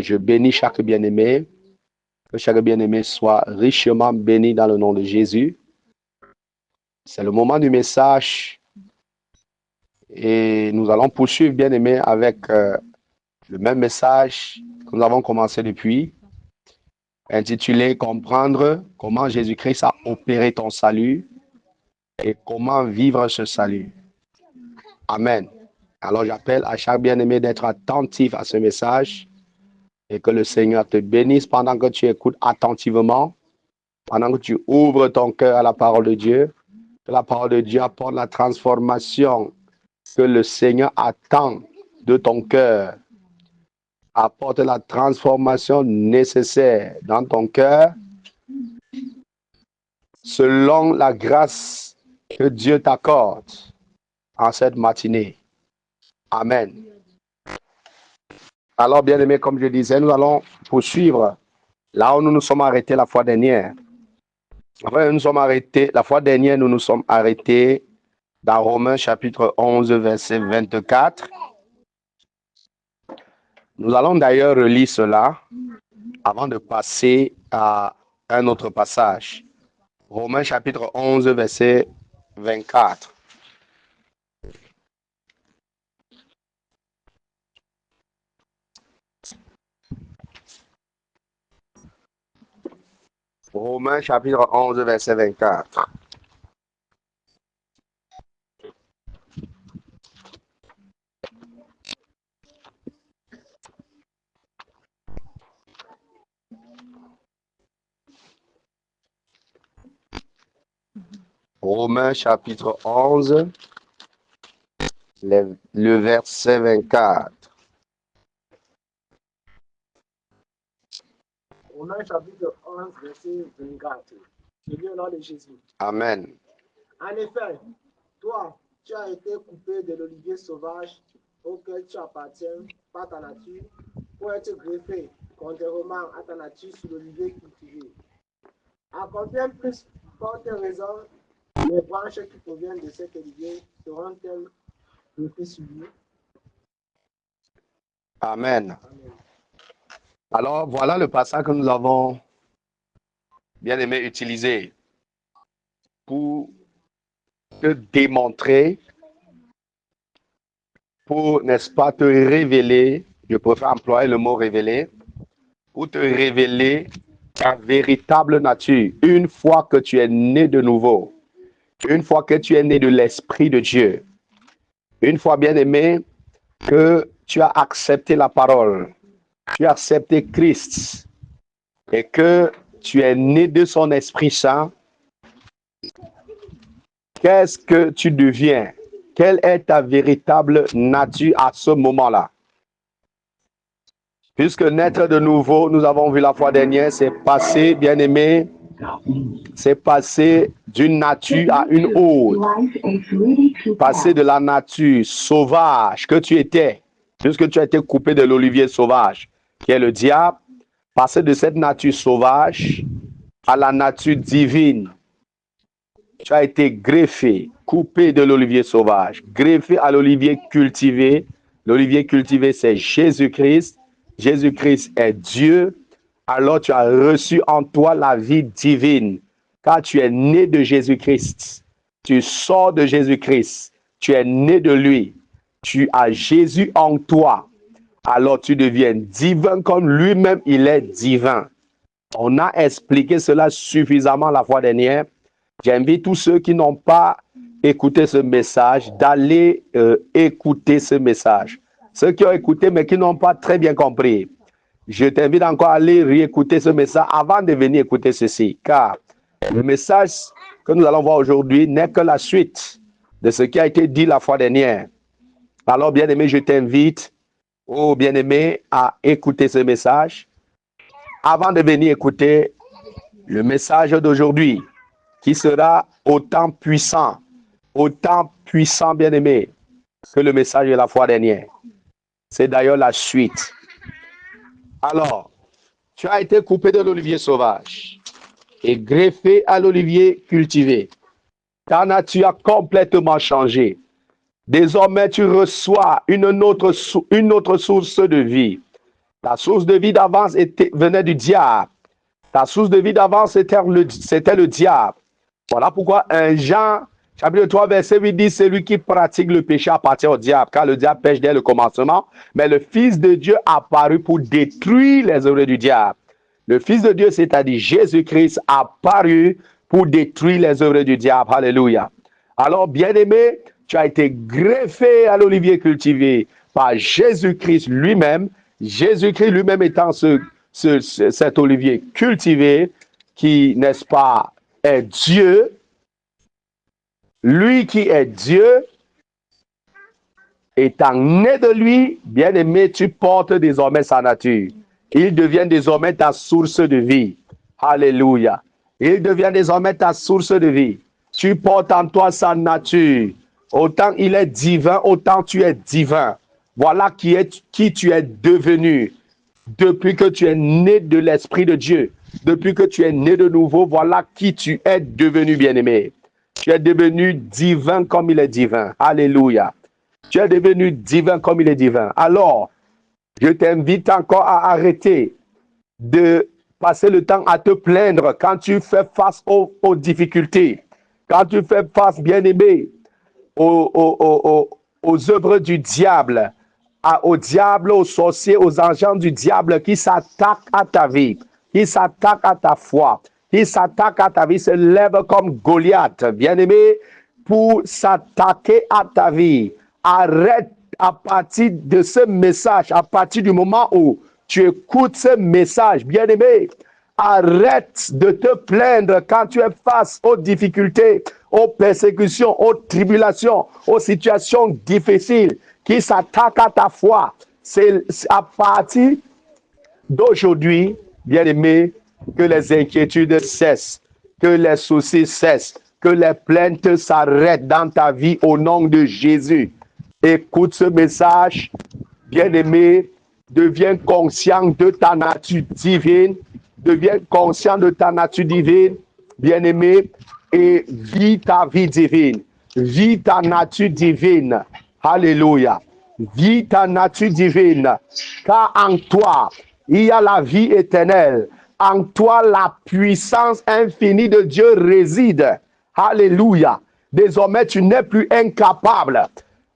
je bénis chaque bien-aimé. Que chaque bien-aimé soit richement béni dans le nom de Jésus. C'est le moment du message. Et nous allons poursuivre, bien-aimé, avec le même message que nous avons commencé depuis, intitulé « Comprendre comment Jésus-Christ a opéré ton salut et comment vivre ce salut ». Amen. Alors j'appelle à chaque bien-aimé d'être attentif à ce message et que le Seigneur te bénisse pendant que tu écoutes attentivement, pendant que tu ouvres ton cœur à la parole de Dieu, que la parole de Dieu apporte la transformation que le Seigneur attend de ton cœur. Apporte la transformation nécessaire dans ton cœur selon la grâce que Dieu t'accorde en cette matinée. Amen. Alors, bien-aimés, comme je disais, nous allons poursuivre là où nous nous sommes arrêtés la fois dernière. La fois dernière, nous nous sommes arrêtés dans Romains chapitre 11, verset 24. Nous allons d'ailleurs relire cela avant de passer à un autre passage. Romains chapitre 11, verset 24. Romains chapitre 11, verset 24. Romains chapitre 11, le verset 24. Romains chapitre 11, verset 24. Je lis au nom de Jésus. Amen. En effet, toi, tu as été coupé de l'olivier sauvage auquel tu appartiens par ta nature pour être greffé, contrairement à ta nature, sur l'olivier cultivé. À combien plus forte raison les branches qui proviennent de cet olivier seront-elles greffées sur lui? Amen. Alors, voilà le passage que nous avons bien aimé utiliser pour te démontrer, pour, n'est-ce pas, te révéler, je préfère employer le mot révéler, pour te révéler ta véritable nature. Une fois que tu es né de nouveau, une fois que tu es né de l'Esprit de Dieu, une fois, bien aimé, que tu as accepté la parole, tu as accepté Christ et que tu es né de son Esprit Saint, qu'est-ce que tu deviens? Quelle est ta véritable nature à ce moment-là? Puisque naître de nouveau, nous avons vu la fois dernière, c'est passer, bien aimé, c'est passer d'une nature à une autre. Passer de la nature sauvage que tu étais, puisque tu as été coupé de l'olivier sauvage, qui est le diable, passer de cette nature sauvage à la nature divine. Tu as été greffé, coupé de l'olivier sauvage, greffé à l'olivier cultivé. L'olivier cultivé, c'est Jésus-Christ. Jésus-Christ est Dieu. Alors tu as reçu en toi la vie divine, car tu es né de Jésus-Christ. Tu sors de Jésus-Christ. Tu es né de lui. Tu as Jésus en toi. Alors tu deviens divin comme lui-même, il est divin. On a expliqué cela suffisamment la fois dernière. J'invite tous ceux qui n'ont pas écouté ce message d'aller écouter ce message. Ceux qui ont écouté mais qui n'ont pas très bien compris, je t'invite encore à aller réécouter ce message avant de venir écouter ceci. Car le message que nous allons voir aujourd'hui n'est que la suite de ce qui a été dit la fois dernière. Alors, bien-aimé, je t'invite, oh bien-aimé, à écouter ce message avant de venir écouter le message d'aujourd'hui, qui sera autant puissant, bien-aimé, que le message de la fois dernière. C'est d'ailleurs la suite. Alors, tu as été coupé de l'olivier sauvage et greffé à l'olivier cultivé. Ta nature a complètement changé. Désormais, tu reçois une autre source de vie. Ta source de vie d'avance venait du diable. Ta source de vie d'avance, c'était le diable. Voilà pourquoi 1 Jean, chapitre 3, verset 8 dit, celui qui pratique le péché appartient au diable, car le diable pêche dès le commencement, mais le Fils de Dieu apparu pour détruire les œuvres du diable. Le Fils de Dieu, c'est-à-dire Jésus-Christ, apparu pour détruire les œuvres du diable. Alléluia. Alors, bien-aimé, tu as été greffé à l'olivier cultivé par Jésus-Christ lui-même. Jésus-Christ lui-même étant cet olivier cultivé qui, n'est-ce pas, est Dieu. Lui qui est Dieu, étant né de lui, bien-aimé, tu portes désormais sa nature. Il devient désormais ta source de vie. Alléluia. Il devient désormais ta source de vie. Tu portes en toi sa nature. Autant il est divin, autant tu es divin. Voilà qui tu es devenu. Depuis que tu es né de l'Esprit de Dieu, depuis que tu es né de nouveau, voilà qui tu es devenu, bien-aimé. Tu es devenu divin comme il est divin. Alléluia. Tu es devenu divin comme il est divin. Alors, je t'invite encore à arrêter de passer le temps à te plaindre quand tu fais face aux difficultés. Quand tu fais face, bien-aimé, aux œuvres du diable, au diable, aux sorciers, aux agents du diable qui s'attaquent à ta vie, qui s'attaquent à ta foi, qui s'attaquent à ta vie, se lèvent comme Goliath, bien-aimé, pour s'attaquer à ta vie. Arrête à partir de ce message, à partir du moment où tu écoutes ce message, bien-aimé, arrête de te plaindre quand tu es face aux difficultés, aux persécutions, aux tribulations, aux situations difficiles qui s'attaquent à ta foi. C'est à partir d'aujourd'hui, bien-aimé, que les inquiétudes cessent, que les soucis cessent, que les plaintes s'arrêtent dans ta vie au nom de Jésus. Écoute ce message, bien-aimé, deviens conscient de ta nature divine, deviens conscient de ta nature divine, bien-aimé, et vis ta vie divine, vis ta nature divine. Alléluia. Vis ta nature divine, car en toi, il y a la vie éternelle. En toi, la puissance infinie de Dieu réside. Alléluia. Désormais, tu n'es plus incapable.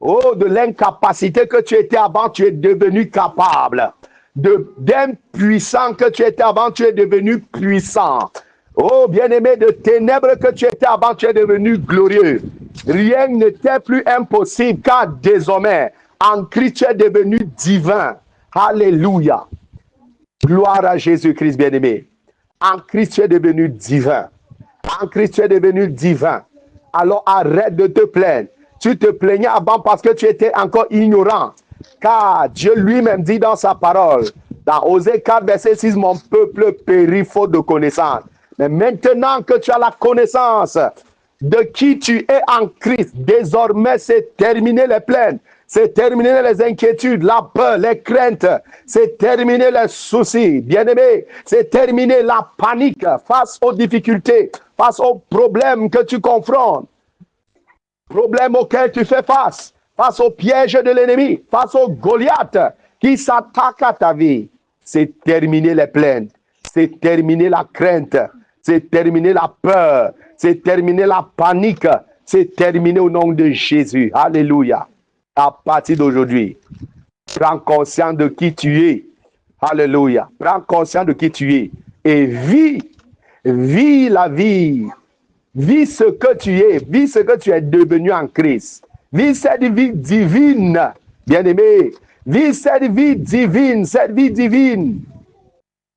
Oh, de l'incapacité que tu étais avant, tu es devenu capable. D'impuissant que tu étais avant, tu es devenu puissant. Oh, bien-aimé, de ténèbres que tu étais avant, tu es devenu glorieux. Rien n'était plus impossible, car désormais, en Christ, tu es devenu divin. Alléluia. Gloire à Jésus-Christ, bien-aimé. En Christ, tu es devenu divin. En Christ, tu es devenu divin. Alors arrête de te plaindre. Tu te plaignais avant parce que tu étais encore ignorant. Car Dieu lui-même dit dans sa parole, dans Osée 4, verset 6, mon peuple périt faute de connaissance. Mais maintenant que tu as la connaissance de qui tu es en Christ, désormais c'est terminé les plaintes, c'est terminé les inquiétudes, la peur, les craintes, c'est terminé les soucis, bien-aimé, c'est terminé la panique face aux difficultés, face aux problèmes que tu confrontes, problèmes auxquels tu fais face aux pièges de l'ennemi, face aux Goliath qui s'attaquent à ta vie. C'est terminé les plaintes, c'est terminé la crainte, c'est terminé la peur, c'est terminé la panique, c'est terminé au nom de Jésus. Alléluia. À partir d'aujourd'hui, prends conscience de qui tu es. Alléluia. Prends conscience de qui tu es et vis la vie. Vis ce que tu es, vis ce que tu es devenu en Christ. Vis cette vie divine, bien-aimé. Vis cette vie divine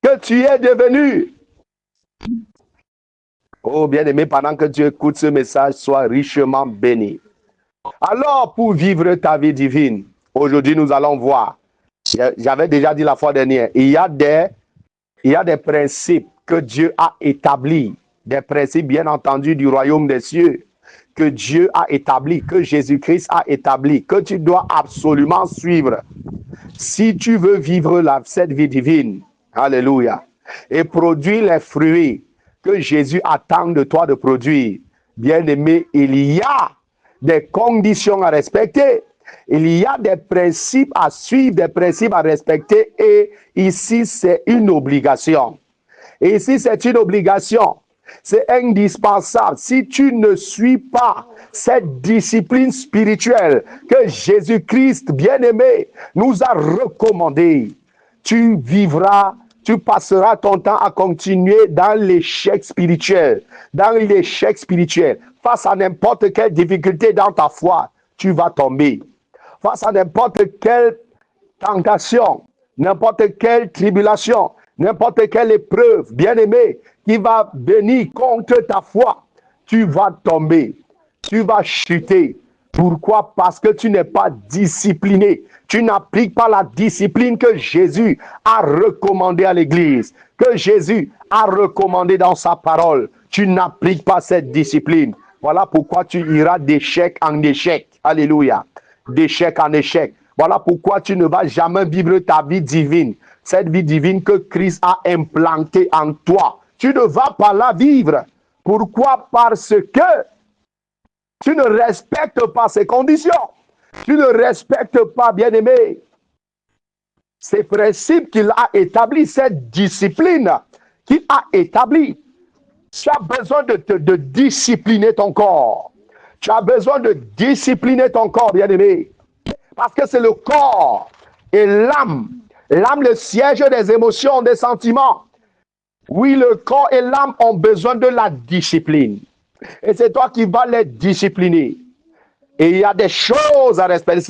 que tu es devenu. Oh, bien-aimé, pendant que tu écoutes ce message, sois richement béni. Alors, pour vivre ta vie divine, aujourd'hui, nous allons voir. J'avais déjà dit la fois dernière, il y a des principes que Dieu a établis, des principes, bien entendu, du royaume des cieux, que Dieu a établis, que Jésus-Christ a établis, que tu dois absolument suivre. Si tu veux vivre cette vie divine, alléluia, et produire les fruits que Jésus attend de toi de produire, bien-aimé, il y a des conditions à respecter. Il y a des principes à suivre, des principes à respecter et ici, c'est une obligation. Et ici, c'est une obligation. C'est indispensable. Si tu ne suis pas cette discipline spirituelle que Jésus-Christ, bien-aimé, nous a recommandée, tu vivras, tu passeras ton temps à continuer dans l'échec spirituel. Dans l'échec spirituel. Face à n'importe quelle difficulté dans ta foi, tu vas tomber. Face à n'importe quelle tentation, n'importe quelle tribulation, n'importe quelle épreuve, bien-aimé, qui va venir contre ta foi, tu vas tomber, tu vas chuter. Pourquoi? Parce que tu n'es pas discipliné. Tu n'appliques pas la discipline que Jésus a recommandée à l'Église, que Jésus a recommandée dans sa parole. Tu n'appliques pas cette discipline. Voilà pourquoi tu iras d'échec en échec. Alléluia. D'échec en échec. Voilà pourquoi tu ne vas jamais vivre ta vie divine. Cette vie divine que Christ a implantée en toi. Tu ne vas pas la vivre. Pourquoi? Parce que tu ne respectes pas ces conditions. Tu ne respectes pas, bien-aimé, ces principes qu'il a établis, cette discipline qu'il a établie. Tu as besoin de discipliner ton corps. Tu as besoin de discipliner ton corps, bien-aimé. Parce que c'est le corps et l'âme. L'âme, le siège des émotions, des sentiments. Oui, le corps et l'âme ont besoin de la discipline. Et c'est toi qui vas les discipliner. Et il y a des choses à respecter.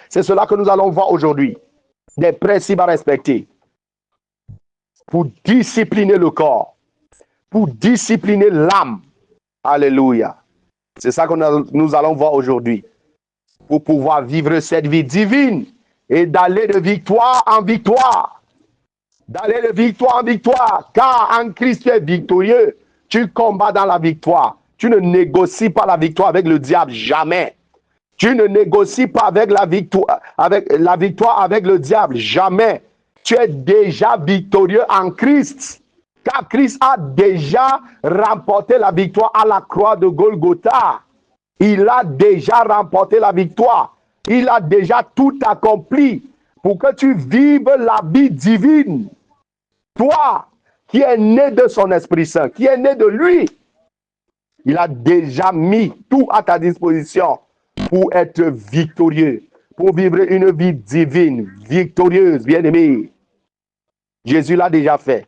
C'est cela que nous allons voir aujourd'hui. Des principes à respecter. Pour discipliner le corps. Pour discipliner l'âme. Alléluia. C'est ça que nous allons voir aujourd'hui. Pour pouvoir vivre cette vie divine et d'aller de victoire en victoire. D'aller de victoire en victoire. Car en Christ, tu es victorieux. Tu combats dans la victoire. Tu ne négocies pas la victoire avec le diable, jamais. Tu ne négocies pas avec la victoire avec le diable, jamais. Tu es déjà victorieux en Christ. Car Christ a déjà remporté la victoire à la croix de Golgotha. Il a déjà remporté la victoire. Il a déjà tout accompli pour que tu vives la vie divine. Toi, qui es né de son Esprit Saint, qui est né de lui, il a déjà mis tout à ta disposition pour être victorieux, pour vivre une vie divine, victorieuse, bien-aimé. Jésus l'a déjà fait.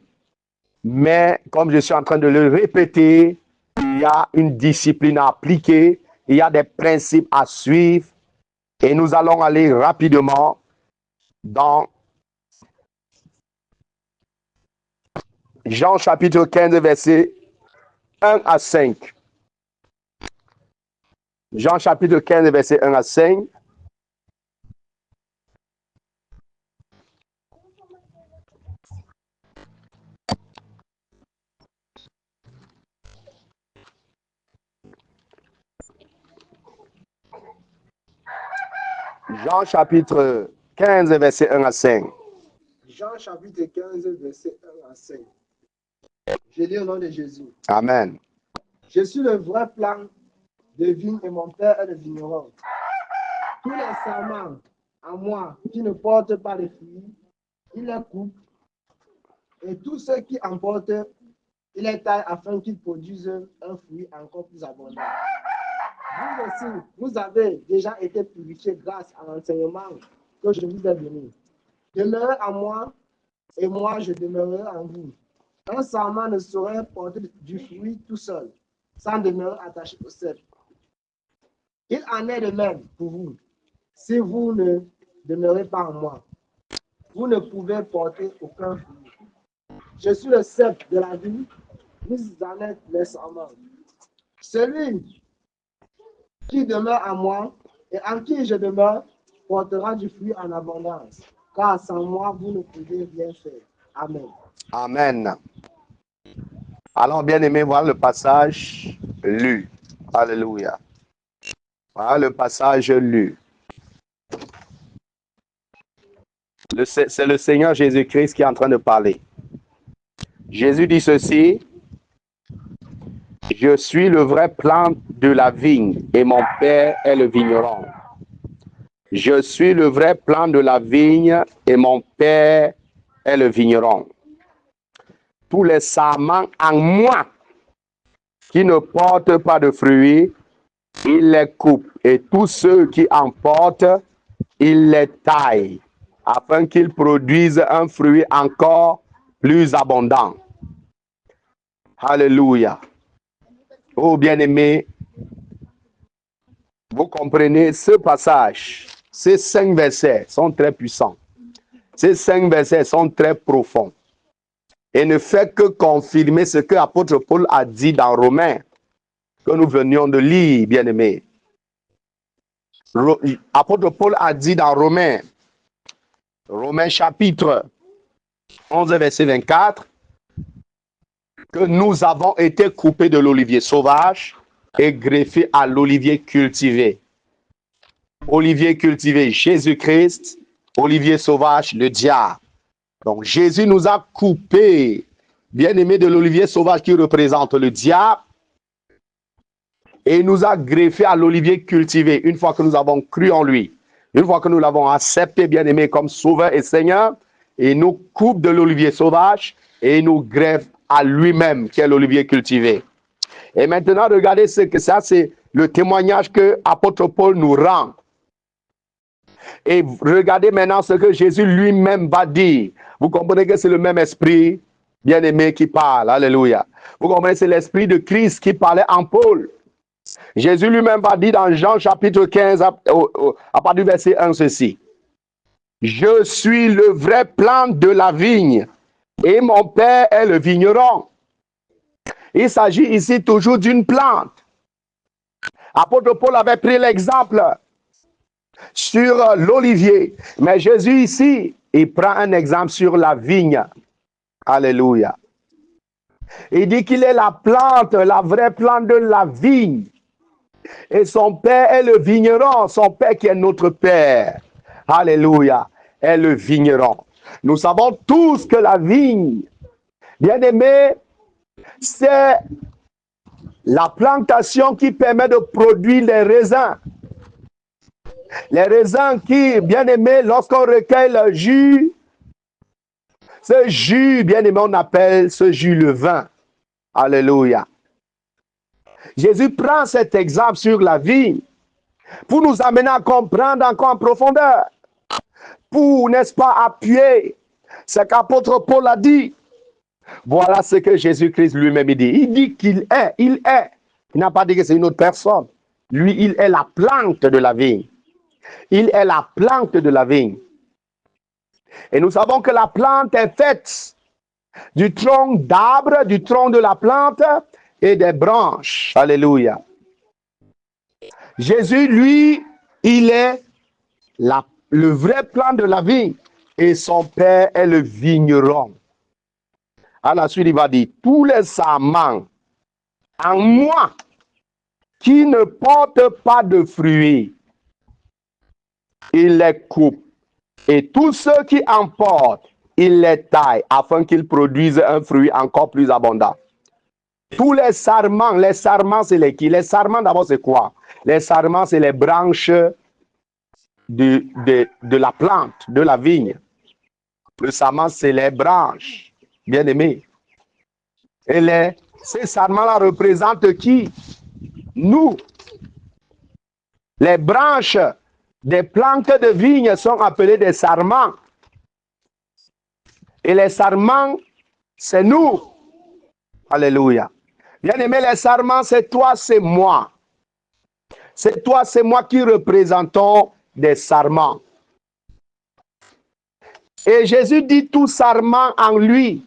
Mais comme je suis en train de le répéter, il y a une discipline à appliquer, il y a des principes à suivre. Et nous allons aller rapidement dans Jean chapitre 15, versets 1 à 5. Jean chapitre 15, versets 1 à 5. Jean chapitre 15, verset 1 à 5. Jean chapitre 15, verset 1 à 5. Je lis au nom de Jésus. Amen. Je suis le vrai plan de vigne et mon père est le vigneron. Tous les serments à moi qui ne portent pas de fruits, il les coupe. Et tous ceux qui en portent, il les taille afin qu'ils produisent un fruit encore plus abondant. Vous aussi, vous avez déjà été purifiés grâce à l'enseignement que je vous ai donné. Demeurez en moi et moi je demeurerai en vous. Un sarment ne saurait porter du fruit tout seul, sans demeurer attaché au cep. Il en est de même pour vous. Si vous ne demeurez pas en moi, vous ne pouvez porter aucun fruit. Je suis le cep de la vie, vous en êtes les sarments. Celui qui demeure en moi et en qui je demeure portera du fruit en abondance, car sans moi, vous ne pouvez rien faire. Amen. Amen. Allons, bien aimé, voir le passage lu. Alléluia. Voilà le passage lu. C'est le Seigneur Jésus-Christ qui est en train de parler. Jésus dit ceci: je suis le vrai plan de la vigne et mon Père est le vigneron. Je suis le vrai plan de la vigne et mon Père est le vigneron. Tous les sarments en moi qui ne portent pas de fruits, il les coupe. Et tous ceux qui en portent, il les taille, afin qu'ils produisent un fruit encore plus abondant. Alléluia. Oh bien-aimés, vous comprenez ce passage. Ces 5 versets sont très puissants. Ces 5 versets sont très profonds. Et ne fait que confirmer ce que l'apôtre Paul a dit dans Romains, que nous venions de lire, bien-aimés. Apôtre Paul a dit dans Romains chapitre 11, verset 24, que nous avons été coupés de l'olivier sauvage et greffés à l'olivier cultivé. Olivier cultivé, Jésus-Christ. Olivier sauvage, le diable. Donc Jésus nous a coupés, bien-aimés, de l'olivier sauvage qui représente le diable, et nous a greffés à l'olivier cultivé une fois que nous avons cru en lui. Une fois que nous l'avons accepté, bien-aimé, comme sauveur et Seigneur, et nous coupe de l'olivier sauvage et nous greffe à lui-même, qui est l'olivier cultivé. Et maintenant, regardez ce que ça, c'est le témoignage que l'apôtre Paul nous rend. Et regardez maintenant ce que Jésus lui-même va dire. Vous comprenez que c'est le même esprit, bien-aimé, qui parle. Alléluia. Vous comprenez, c'est l'esprit de Christ qui parlait en Paul. Jésus lui-même va dire dans Jean chapitre 15, à partir du verset 1, ceci. Je suis le vrai plan de la vigne et mon Père est le vigneron. Il s'agit ici toujours d'une plante. Apôtre Paul avait pris l'exemple sur l'olivier. Mais Jésus ici, il prend un exemple sur la vigne. Alléluia. Il dit qu'il est la plante, la vraie plante de la vigne. Et son Père est le vigneron, son Père qui est notre Père. Alléluia, est le vigneron. Nous savons tous que la vigne, bien aimé, c'est la plantation qui permet de produire les raisins. Les raisins qui, bien aimé, lorsqu'on recueille le jus, ce jus, bien aimé, on appelle ce jus le vin. Alléluia. Jésus prend cet exemple sur la vigne pour nous amener à comprendre encore en profondeur. Pour, n'est-ce pas, appuyer ce qu'apôtre Paul a dit. Voilà ce que Jésus-Christ lui-même dit. Il dit qu'il est, il est. Il n'a pas dit que c'est une autre personne. Lui, il est la plante de la vigne. Il est la plante de la vigne. Et nous savons que la plante est faite du tronc d'arbre, du tronc de la plante et des branches. Alléluia. Jésus, lui, il est le vrai plan de la vigne et son Père est le vigneron. À la suite, il va dire, tous les sarments en moi qui ne portent pas de fruits, il les coupe. Et tous ceux qui en portent, il les taille afin qu'ils produisent un fruit encore plus abondant. Tous les sarments c'est les qui? Les sarments d'abord c'est quoi? Les sarments c'est les branches de la plante, de la vigne. Le sarment c'est les branches, bien aimés. Et ces sarments-là représentent qui? Nous. Les branches des plantes de vigne sont appelées des sarments. Et les sarments, c'est nous. Alléluia. Bien aimé, les sarments, c'est toi, c'est moi. C'est toi, c'est moi qui représentons des sarments. Et Jésus dit tout sarment en lui.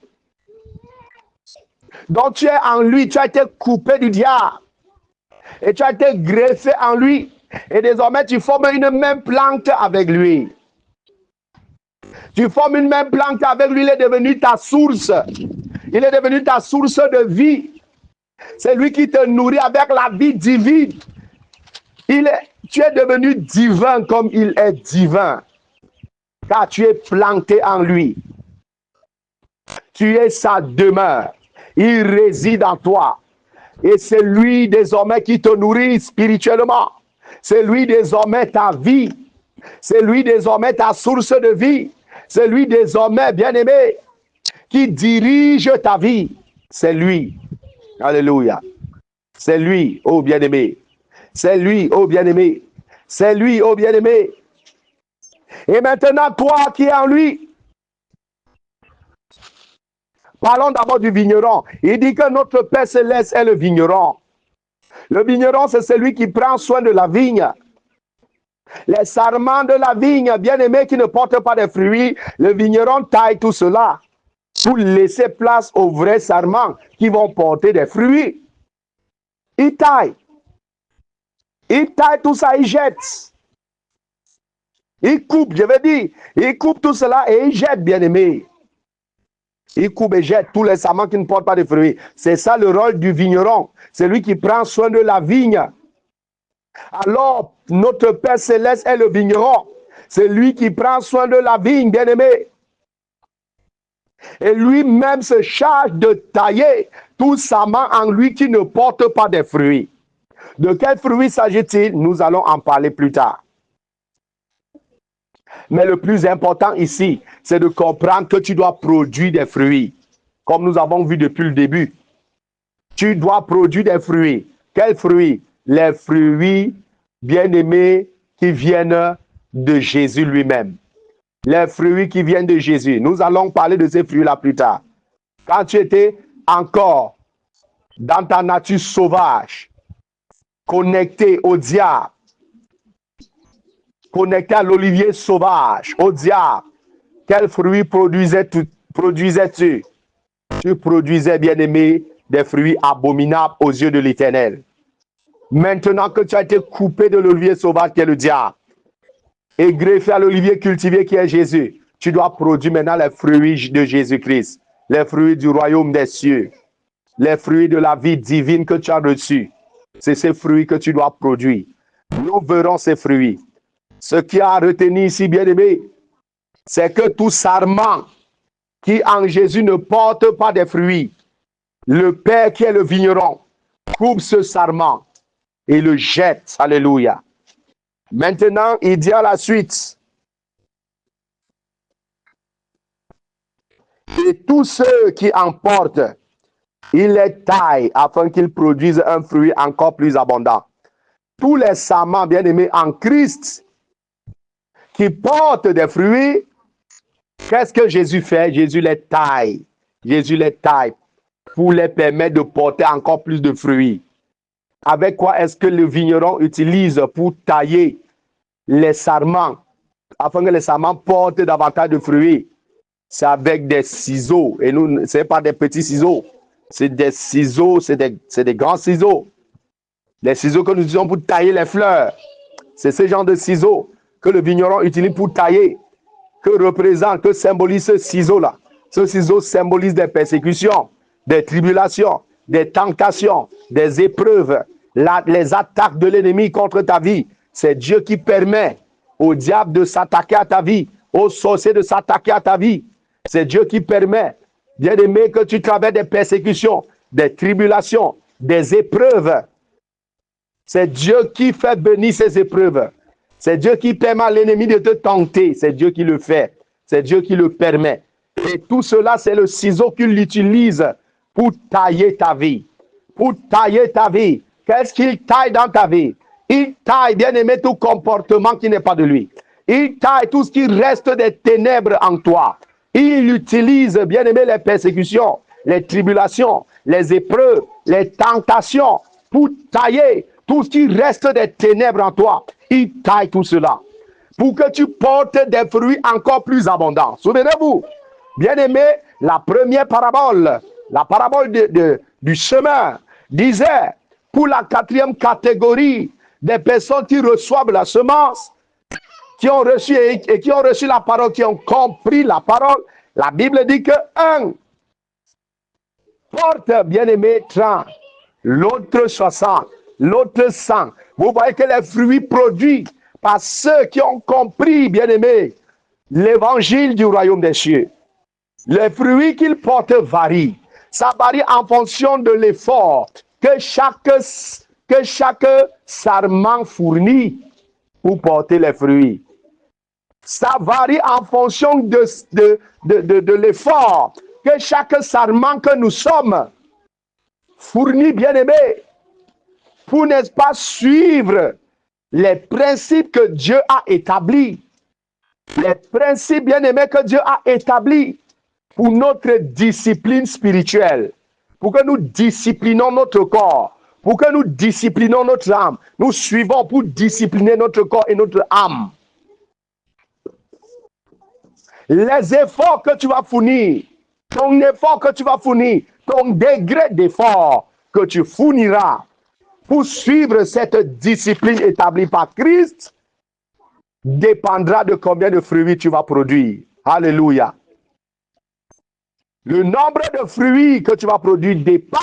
Donc tu es en lui, tu as été coupé du diable. Et tu as été greffé en lui. Et désormais, tu formes une même plante avec lui. Tu formes une même plante avec lui, il est devenu ta source. Il est devenu ta source de vie. C'est lui qui te nourrit avec la vie divine. Tu es devenu divin comme il est divin. Car tu es planté en lui. Tu es sa demeure. Il réside en toi. Et c'est lui désormais qui te nourrit spirituellement. C'est lui désormais ta vie. C'est lui désormais ta source de vie. C'est lui désormais, bien-aimé, qui dirige ta vie. C'est lui. Alléluia. C'est lui, oh bien-aimé. C'est lui, oh bien-aimé. C'est lui, oh bien-aimé. Et maintenant, toi qui es en lui. Parlons d'abord du vigneron. Il dit que notre Père Céleste est le vigneron. Le vigneron, c'est celui qui prend soin de la vigne. Les sarments de la vigne, bien-aimés, qui ne portent pas de fruits, le vigneron taille tout cela pour laisser place aux vrais sarments qui vont porter des fruits. Il taille. Il taille tout ça, il jette. Il coupe, je veux dire, il coupe tout cela et il jette, bien-aimé. Il coupe et jette tous les sarments qui ne portent pas de fruits. C'est ça le rôle du vigneron. C'est lui qui prend soin de la vigne. Alors, notre Père Céleste est le vigneron. C'est lui qui prend soin de la vigne, bien-aimé. Et lui-même se charge de tailler tout sarment en lui qui ne porte pas de fruits. De quels fruits s'agit-il? Nous allons en parler plus tard. Mais le plus important ici, c'est de comprendre que tu dois produire des fruits. Comme nous avons vu depuis le début. Tu dois produire des fruits. Quels fruits? Les fruits bien-aimés qui viennent de Jésus lui-même. Les fruits qui viennent de Jésus. Nous allons parler de ces fruits-là plus tard. Quand tu étais encore dans ta nature sauvage, connecté au diable, connecté à l'olivier sauvage, au diable, quels fruits produisais-tu? Tu produisais, bien-aimé, des fruits abominables aux yeux de l'Éternel. Maintenant que tu as été coupé de l'olivier sauvage qui est le diable et greffé à l'olivier cultivé qui est Jésus, tu dois produire maintenant les fruits de Jésus-Christ, les fruits du royaume des cieux, les fruits de la vie divine que tu as reçus. C'est ces fruits que tu dois produire. Nous verrons ces fruits. Ce qui a retenu ici, bien-aimé, c'est que tout sarment qui en Jésus ne porte pas de fruits, le Père qui est le vigneron coupe ce sarment et le jette. Alléluia. Maintenant, il dit à la suite, et tous ceux qui en portent, il les taille afin qu'ils produisent un fruit encore plus abondant. Tous les sarments, bien-aimés, en Christ, qui portent des fruits, qu'est-ce que Jésus fait? Jésus les taille. Jésus les taille pour les permettre de porter encore plus de fruits. Avec quoi est-ce que le vigneron utilise pour tailler les sarments, afin que les sarments portent davantage de fruits? C'est avec des ciseaux. Et nous, ce n'est pas des petits ciseaux. C'est des ciseaux, c'est des grands ciseaux. Les ciseaux que nous utilisons pour tailler les fleurs. C'est ce genre de ciseaux que le vigneron utilise pour tailler. Que symbolise ce ciseau-là? Ce ciseau symbolise des persécutions, des tribulations, des tentations, des épreuves, les attaques de l'ennemi contre ta vie. C'est Dieu qui permet au diable de s'attaquer à ta vie, aux sorciers de s'attaquer à ta vie. C'est Dieu qui permet, bien-aimé, que tu traverses des persécutions, des tribulations, des épreuves. C'est Dieu qui fait bénir ces épreuves. C'est Dieu qui permet à l'ennemi de te tenter. C'est Dieu qui le fait. C'est Dieu qui le permet. Et tout cela, c'est le ciseau qu'il utilise pour tailler ta vie. Pour tailler ta vie. Qu'est-ce qu'il taille dans ta vie? Il taille, bien-aimé, tout comportement qui n'est pas de lui. Il taille tout ce qui reste des ténèbres en toi. Il utilise, bien-aimé, les persécutions, les tribulations, les épreuves, les tentations pour tailler tout ce qui reste des ténèbres en toi. Il taille tout cela pour que tu portes des fruits encore plus abondants. Souvenez-vous, bien-aimé, la première parabole, la parabole du chemin, disait pour la 4e catégorie des personnes qui reçoivent la semence, qui ont reçu et qui ont reçu la parole, qui ont compris la parole, la Bible dit que un porte, bien-aimé, 30, l'autre 60, l'autre 100. Vous voyez que les fruits produits par ceux qui ont compris, bien-aimé, l'évangile du royaume des cieux. Les fruits qu'ils portent varient. Ça varie en fonction de l'effort que chaque sarment fournit pour porter les fruits. Ça varie en fonction de l'effort que chaque sarment que nous sommes fournit, bien-aimés, pour, n'est-ce pas, suivre les principes que Dieu a établis. Les principes, bien-aimés, que Dieu a établis pour notre discipline spirituelle, pour que nous disciplinons notre corps, pour que nous disciplinons notre âme. Nous suivons pour discipliner notre corps et notre âme. Les efforts que tu vas fournir, ton effort que tu vas fournir, ton degré d'effort que tu fourniras pour suivre cette discipline établie par Christ dépendra de combien de fruits tu vas produire. Alléluia. Le nombre de fruits que tu vas produire dépend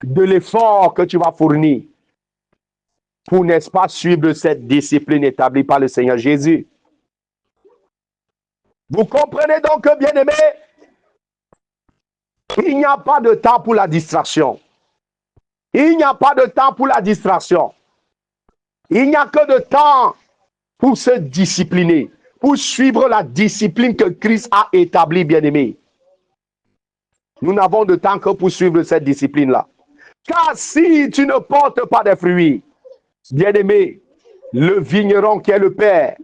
de l'effort que tu vas fournir pour, n'est-ce pas, suivre cette discipline établie par le Seigneur Jésus. Vous comprenez donc que, bien-aimés, il n'y a pas de temps pour la distraction. Il n'y a pas de temps pour la distraction. Il n'y a que de temps pour se discipliner, pour suivre la discipline que Christ a établie, bien-aimés. Nous n'avons de temps que pour suivre cette discipline-là. Car si tu ne portes pas de fruits, bien-aimé, le vigneron qui est le Père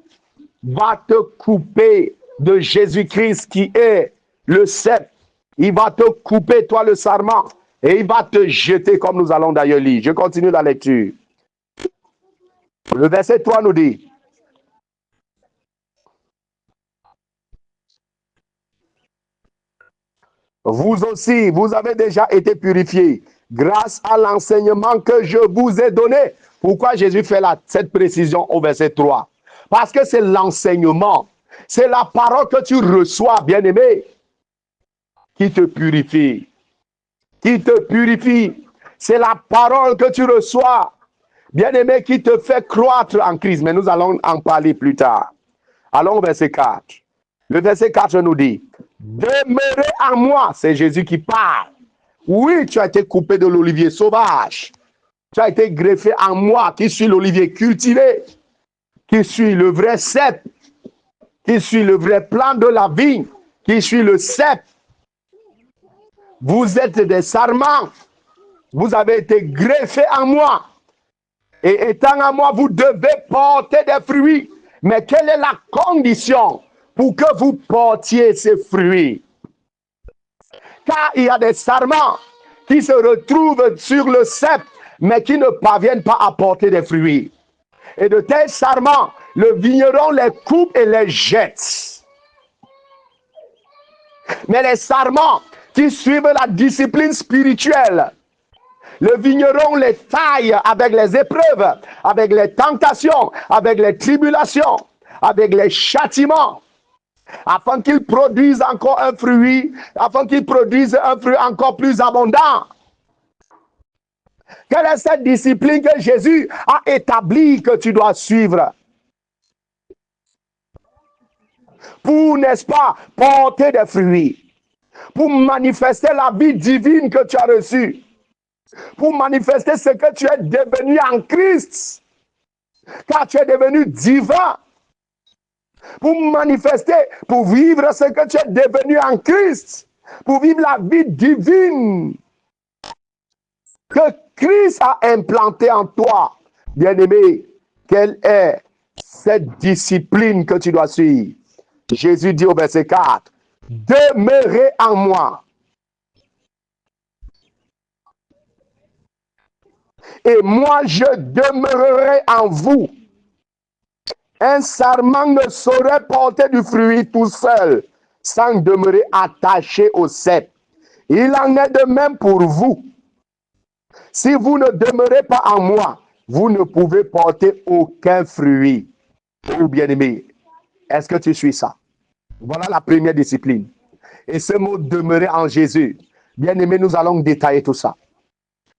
va te couper de Jésus-Christ qui est le cep. Il va te couper, toi, le sarment, et il va te jeter, comme nous allons d'ailleurs lire. Je continue la lecture. Le verset 3 nous dit: vous aussi, vous avez déjà été purifiés grâce à l'enseignement que je vous ai donné. Pourquoi Jésus fait cette précision au verset 3? Parce que c'est l'enseignement, c'est la parole que tu reçois, bien-aimé, qui te purifie. Qui te purifie. C'est la parole que tu reçois, bien-aimé, qui te fait croître en Christ. Mais nous allons en parler plus tard. Allons au verset 4. Le verset 4 nous dit: demeurez en moi. C'est Jésus qui parle. Oui, tu as été coupé de l'olivier sauvage. Tu as été greffé en moi, qui suis l'olivier cultivé, qui suis le vrai cep, qui suis le vrai plant de la vigne, qui suis le cep. Vous êtes des sarments. Vous avez été greffés en moi. Et étant en moi, vous devez porter des fruits. Mais quelle est la condition pour que vous portiez ces fruits? Car il y a des sarments qui se retrouvent sur le cep, mais qui ne parviennent pas à porter des fruits. Et de tels sarments, le vigneron les coupe et les jette. Mais les sarments qui suivent la discipline spirituelle, le vigneron les taille avec les épreuves, avec les tentations, avec les tribulations, avec les châtiments, afin qu'ils produisent encore un fruit, afin qu'ils produisent un fruit encore plus abondant. Quelle est cette discipline que Jésus a établie que tu dois suivre? Pour, n'est-ce pas, porter des fruits, pour manifester la vie divine que tu as reçue, pour manifester ce que tu es devenu en Christ, car tu es devenu divin, pour manifester, pour vivre ce que tu es devenu en Christ, pour vivre la vie divine que Christ a implantée en toi. Bien-aimé, quelle est cette discipline que tu dois suivre? Jésus dit au verset 4, demeurez en moi. Et moi, je demeurerai en vous. Un sarment ne saurait porter du fruit tout seul, sans demeurer attaché au cep. Il en est de même pour vous. Si vous ne demeurez pas en moi, vous ne pouvez porter aucun fruit. Oh bien-aimé, est-ce que tu suis ça? Voilà la première discipline. Et ce mot demeurer en Jésus, bien-aimé, nous allons détailler tout ça.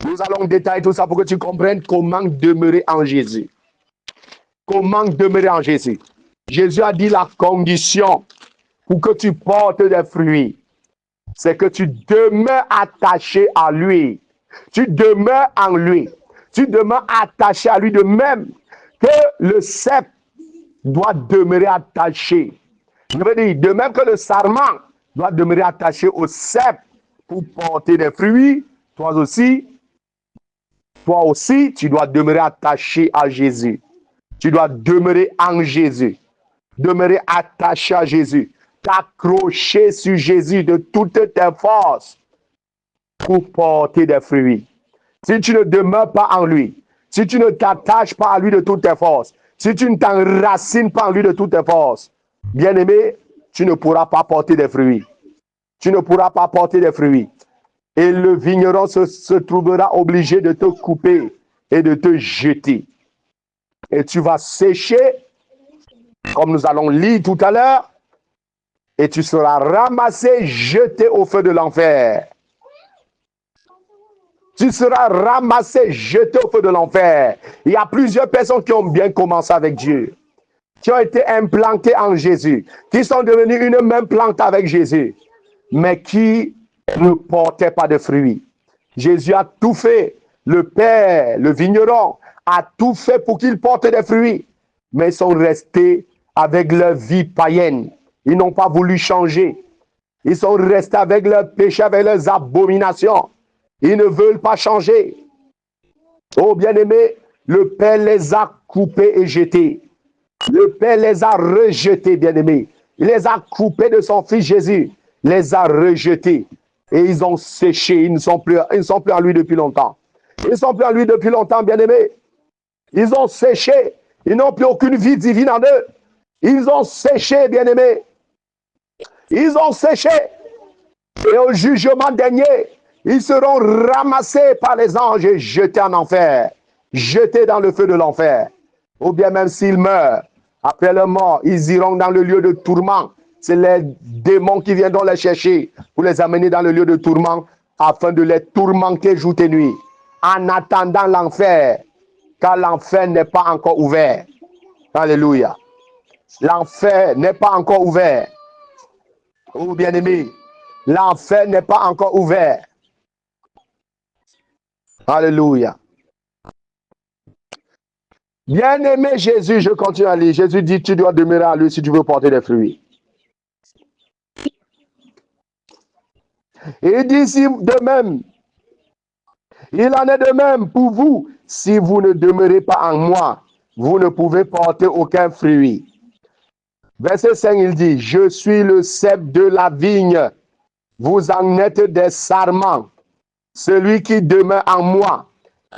Nous allons détailler tout ça pour que tu comprennes comment demeurer en Jésus. Comment demeurer en Jésus? Jésus a dit la condition pour que tu portes des fruits, c'est que tu demeures attaché à lui. Tu demeures en lui. Tu demeures attaché à lui de même que le cep doit demeurer attaché. Je veux dire, de même que le sarment doit demeurer attaché au cep pour porter des fruits, toi aussi, tu dois demeurer attaché à Jésus. Tu dois demeurer en Jésus. Demeurer attaché à Jésus. T'accrocher sur Jésus de toutes tes forces pour porter des fruits. Si tu ne demeures pas en lui, si tu ne t'attaches pas à lui de toutes tes forces, si tu ne t'enracines pas en lui de toutes tes forces, bien-aimé, tu ne pourras pas porter des fruits. Tu ne pourras pas porter des fruits. Et le vigneron se trouvera obligé de te couper et de te jeter. Et tu vas sécher, comme nous allons lire tout à l'heure, et tu seras ramassé, jeté au feu de l'enfer. Tu seras ramassé, jeté au feu de l'enfer. Il y a plusieurs personnes qui ont bien commencé avec Dieu, qui ont été implantées en Jésus, qui sont devenues une même plante avec Jésus, mais qui ne portaient pas de fruits. Jésus a tout fait. Le Père, le vigneron, a tout fait pour qu'ils portent des fruits, mais ils sont restés avec leur vie païenne. Ils n'ont pas voulu changer. Ils sont restés avec leurs péchés, avec leurs abominations. Ils ne veulent pas changer. Oh bien-aimé, le Père les a coupés et jetés. Le Père les a rejetés, bien-aimés. Il les a coupés de son Fils Jésus. Il les a rejetés. Et ils ont séché. Ils ne sont plus en lui depuis longtemps. Ils ne sont plus en lui depuis longtemps, bien-aimés. Ils ont séché. Ils n'ont plus aucune vie divine en eux. Ils ont séché, bien-aimés. Ils ont séché. Et au jugement dernier, ils seront ramassés par les anges et jetés en enfer. Jetés dans le feu de l'enfer. Ou bien même s'ils meurent, après leur mort, ils iront dans le lieu de tourment. C'est les démons qui viendront les chercher pour les amener dans le lieu de tourment afin de les tourmenter jour et nuit. En attendant l'enfer, car l'enfer n'est pas encore ouvert. Alléluia. L'enfer n'est pas encore ouvert. Oh bien-aimé, l'enfer n'est pas encore ouvert. Alléluia. Bien-aimé Jésus, je continue à lire. Jésus dit, tu dois demeurer à lui si tu veux porter des fruits. Et il dit ici de même, il en est de même pour vous. Si vous ne demeurez pas en moi, vous ne pouvez porter aucun fruit. Verset 5, il dit, je suis le cep de la vigne. Vous en êtes des sarments. Celui qui demeure en moi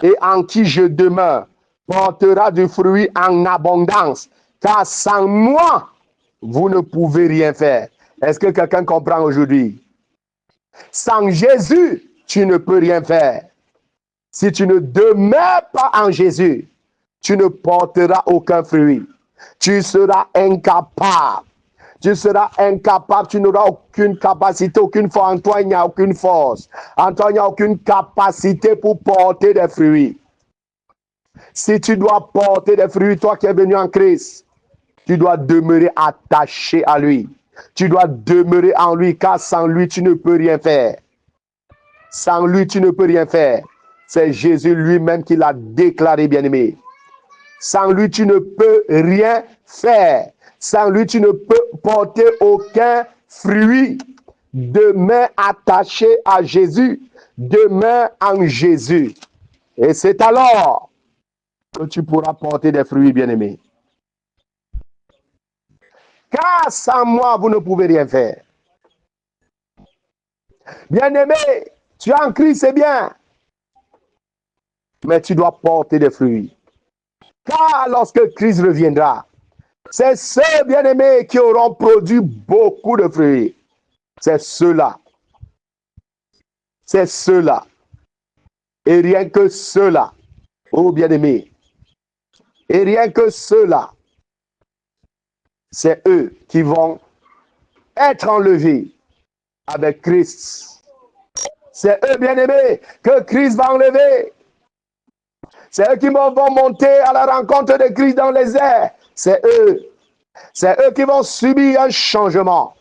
et en qui je demeure portera du fruit en abondance. Car sans moi, vous ne pouvez rien faire. Est-ce que quelqu'un comprend aujourd'hui? Sans Jésus, tu ne peux rien faire. Si tu ne demeures pas en Jésus, tu ne porteras aucun fruit. Tu seras incapable. Tu seras incapable, tu n'auras aucune capacité, aucune force. En toi, il n'y a aucune force. En toi, il n'y a aucune capacité pour porter des fruits. Si tu dois porter des fruits, toi qui es venu en Christ, tu dois demeurer attaché à lui. Tu dois demeurer en lui, car sans lui, tu ne peux rien faire. Sans lui, tu ne peux rien faire. C'est Jésus lui-même qui l'a déclaré, bien-aimé. Sans lui, tu ne peux rien faire. Sans lui, tu ne peux porter aucun fruit. Demeure attaché à Jésus. Demeure en Jésus. Et c'est alors que tu pourras porter des fruits, bien-aimés. Car sans moi, vous ne pouvez rien faire. Bien-aimé, tu es en Christ, c'est bien. Mais tu dois porter des fruits. Car lorsque Christ reviendra, c'est ceux, bien-aimés, qui auront produit beaucoup de fruits. C'est ceux-là. C'est ceux-là. Et rien que ceux-là. Oh, bien-aimés. Et rien que ceux-là. C'est eux qui vont être enlevés avec Christ. C'est eux, bien-aimés, que Christ va enlever. C'est eux qui vont monter à la rencontre de Christ dans les airs. C'est eux. C'est eux qui vont subir un changement.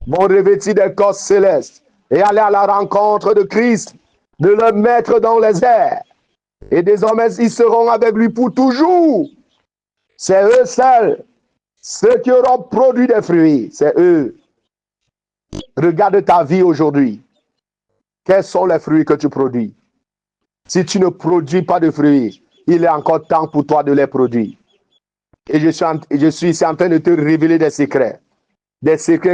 Vont revêtir des corps célestes et aller à la rencontre de Christ, de le mettre dans les airs. Et désormais, ils seront avec lui pour toujours. C'est eux seuls. Ceux qui auront produit des fruits, c'est eux. Regarde ta vie aujourd'hui. Quels sont les fruits que tu produis? Si tu ne produis pas de fruits, il est encore temps pour toi de les produire. Et je suis ici en train de te révéler des secrets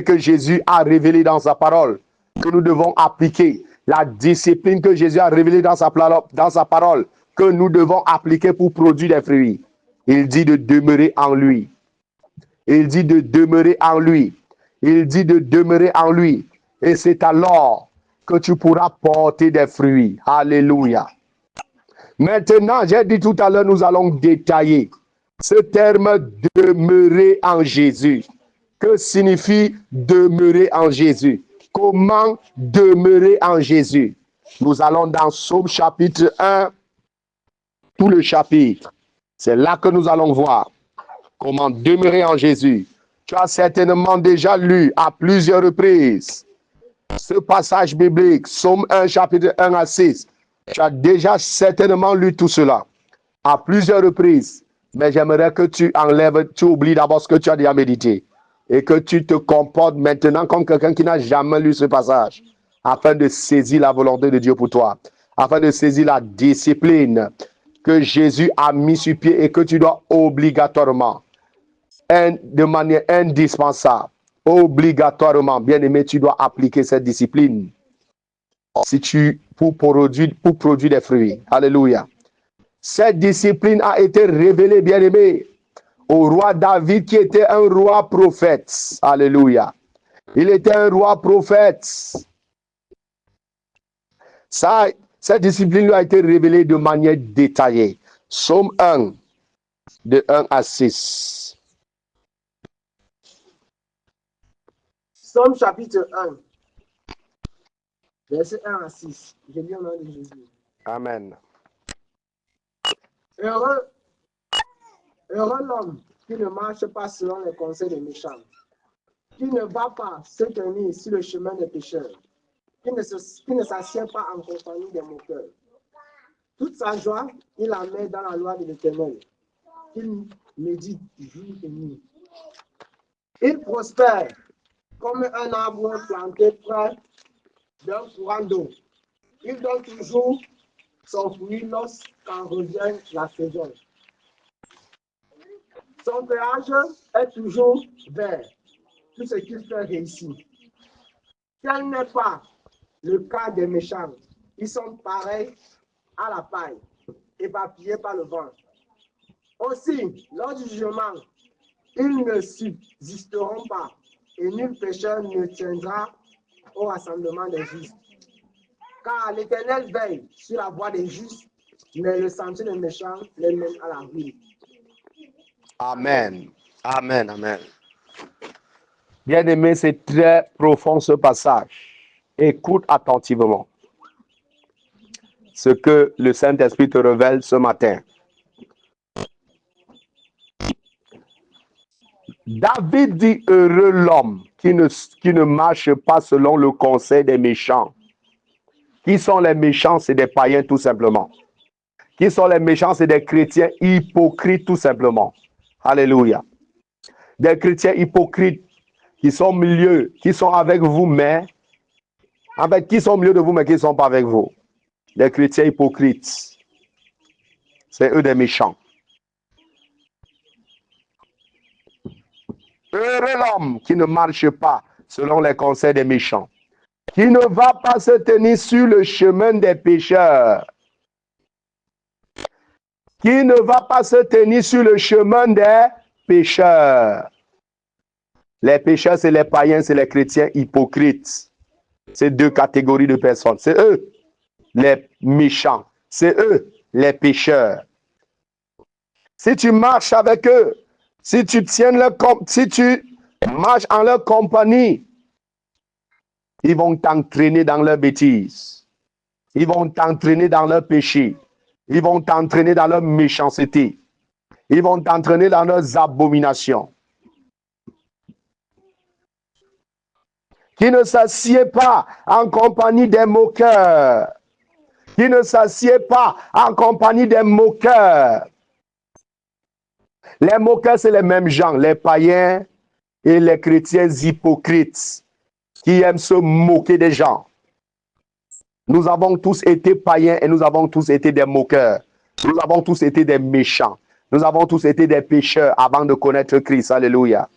que Jésus a révélés dans sa parole, que nous devons appliquer. La discipline que Jésus a révélée dans sa parole, que nous devons appliquer pour produire des fruits. Il dit de demeurer en lui. Il dit de demeurer en lui. Il dit de demeurer en lui. Et c'est alors que tu pourras porter des fruits. Alléluia. Maintenant, j'ai dit tout à l'heure, nous allons détailler ce terme demeurer en Jésus. Que signifie demeurer en Jésus? Comment demeurer en Jésus? Nous allons dans Psaume chapitre 1, tout le chapitre. C'est là que nous allons voir comment demeurer en Jésus. Tu as certainement déjà lu à plusieurs reprises ce passage biblique, Psaume 1, chapitre 1 à 6. Tu as déjà certainement lu tout cela à plusieurs reprises. Mais j'aimerais que tu oublies d'abord ce que tu as déjà médité et que tu te comportes maintenant comme quelqu'un qui n'a jamais lu ce passage afin de saisir la volonté de Dieu pour toi, afin de saisir la discipline que Jésus a mis sur pied et que tu dois obligatoirement, de manière indispensable, obligatoirement, bien aimé, tu dois appliquer cette discipline pour produire des fruits. Alléluia. Cette discipline a été révélée, bien aimé, au roi David qui était un roi prophète. Alléluia. Il était un roi prophète. Cette discipline lui a été révélée de manière détaillée. Psaume 1, de 1 à 6. Psaume chapitre 1, verset 1 à 6. Je lis au nom de Jésus. Amen. Heureux l'homme qui ne marche pas selon les conseils des méchants, qui ne va pas se tenir sur le chemin des pécheurs, qui ne s'assied pas en compagnie des moqueurs. Toute sa joie, il la met dans la loi de l'Éternel. Il médite jour et nuit. Il prospère comme un arbre planté près d'un courant d'eau. Il donne toujours son fruit lorsqu'en revient la saison. Son feuillage est toujours vert. Tout ce qu'il fait réussit. Tel n'est pas le cas des méchants. Ils sont pareils à la paille, éparpillés par le vent. Aussi, lors du jugement, ils ne subsisteront pas, et nul pécheur ne tiendra au rassemblement des justes. Car l'Éternel veille sur la voie des justes, mais le sentier des méchants les mène à la ruine. Amen. Amen. Amen. Bien aimé, c'est très profond ce passage. Écoute attentivement ce que le Saint-Esprit te révèle ce matin. David dit heureux l'homme qui ne marche pas selon le conseil des méchants. Qui sont les méchants? C'est des païens tout simplement. Qui sont les méchants? C'est des chrétiens hypocrites tout simplement. Alléluia. Des chrétiens hypocrites qui sont au milieu, qui sont avec vous, mais en fait, qui sont au milieu de vous, mais qui ne sont pas avec vous. Des chrétiens hypocrites. C'est eux des méchants. Heureux l'homme qui ne marche pas selon les conseils des méchants, qui ne va pas se tenir sur le chemin des pécheurs, qui ne va pas se tenir sur le chemin des pécheurs. Les pécheurs, c'est les païens, c'est les chrétiens hypocrites. C'est deux catégories de personnes. C'est eux, les méchants. C'est eux, les pécheurs. Si tu marches avec eux, si tu marches en leur compagnie, ils vont t'entraîner dans leurs bêtises. Ils vont t'entraîner dans leurs péchés. Ils vont t'entraîner dans leur méchanceté. Ils vont t'entraîner dans leurs abominations. Qui ne s'assied pas en compagnie des moqueurs. Qui ne s'assied pas en compagnie des moqueurs. Les moqueurs, c'est les mêmes gens, les païens et les chrétiens hypocrites qui aiment se moquer des gens. Nous avons tous été païens et nous avons tous été des moqueurs. Nous avons tous été des méchants. Nous avons tous été des pécheurs avant de connaître Christ. Alléluia.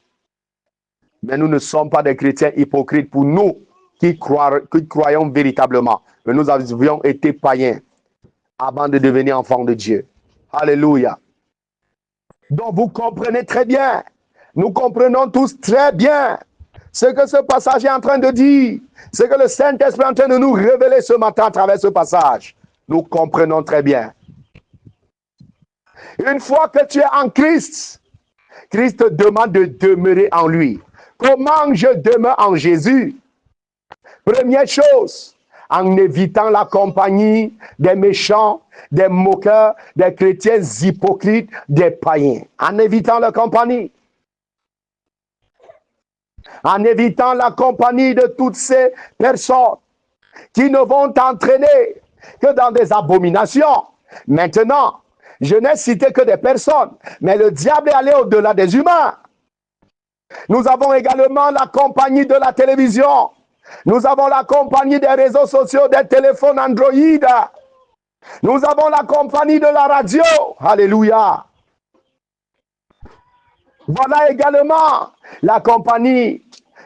Mais nous ne sommes pas des chrétiens hypocrites pour nous qui croyons véritablement. Mais nous avions été païens avant de devenir enfants de Dieu. Alléluia. Donc vous comprenez très bien. Nous comprenons tous très bien ce que ce passage est en train de dire. Ce que le Saint-Esprit est en train de nous révéler ce matin à travers ce passage. Nous comprenons très bien. Une fois que tu es en Christ, Christ te demande de demeurer en lui. Comment je demeure en Jésus? Première chose, en évitant la compagnie des méchants, des moqueurs, des chrétiens hypocrites, des païens. En évitant la compagnie. En évitant la compagnie de toutes ces personnes qui ne vont t'entraîner que dans des abominations. Maintenant, je n'ai cité que des personnes, mais le diable est allé au-delà des humains. Nous avons également la compagnie de la télévision. Nous avons la compagnie des réseaux sociaux, des téléphones Android. Nous avons la compagnie de la radio. Alléluia. Voilà également la compagnie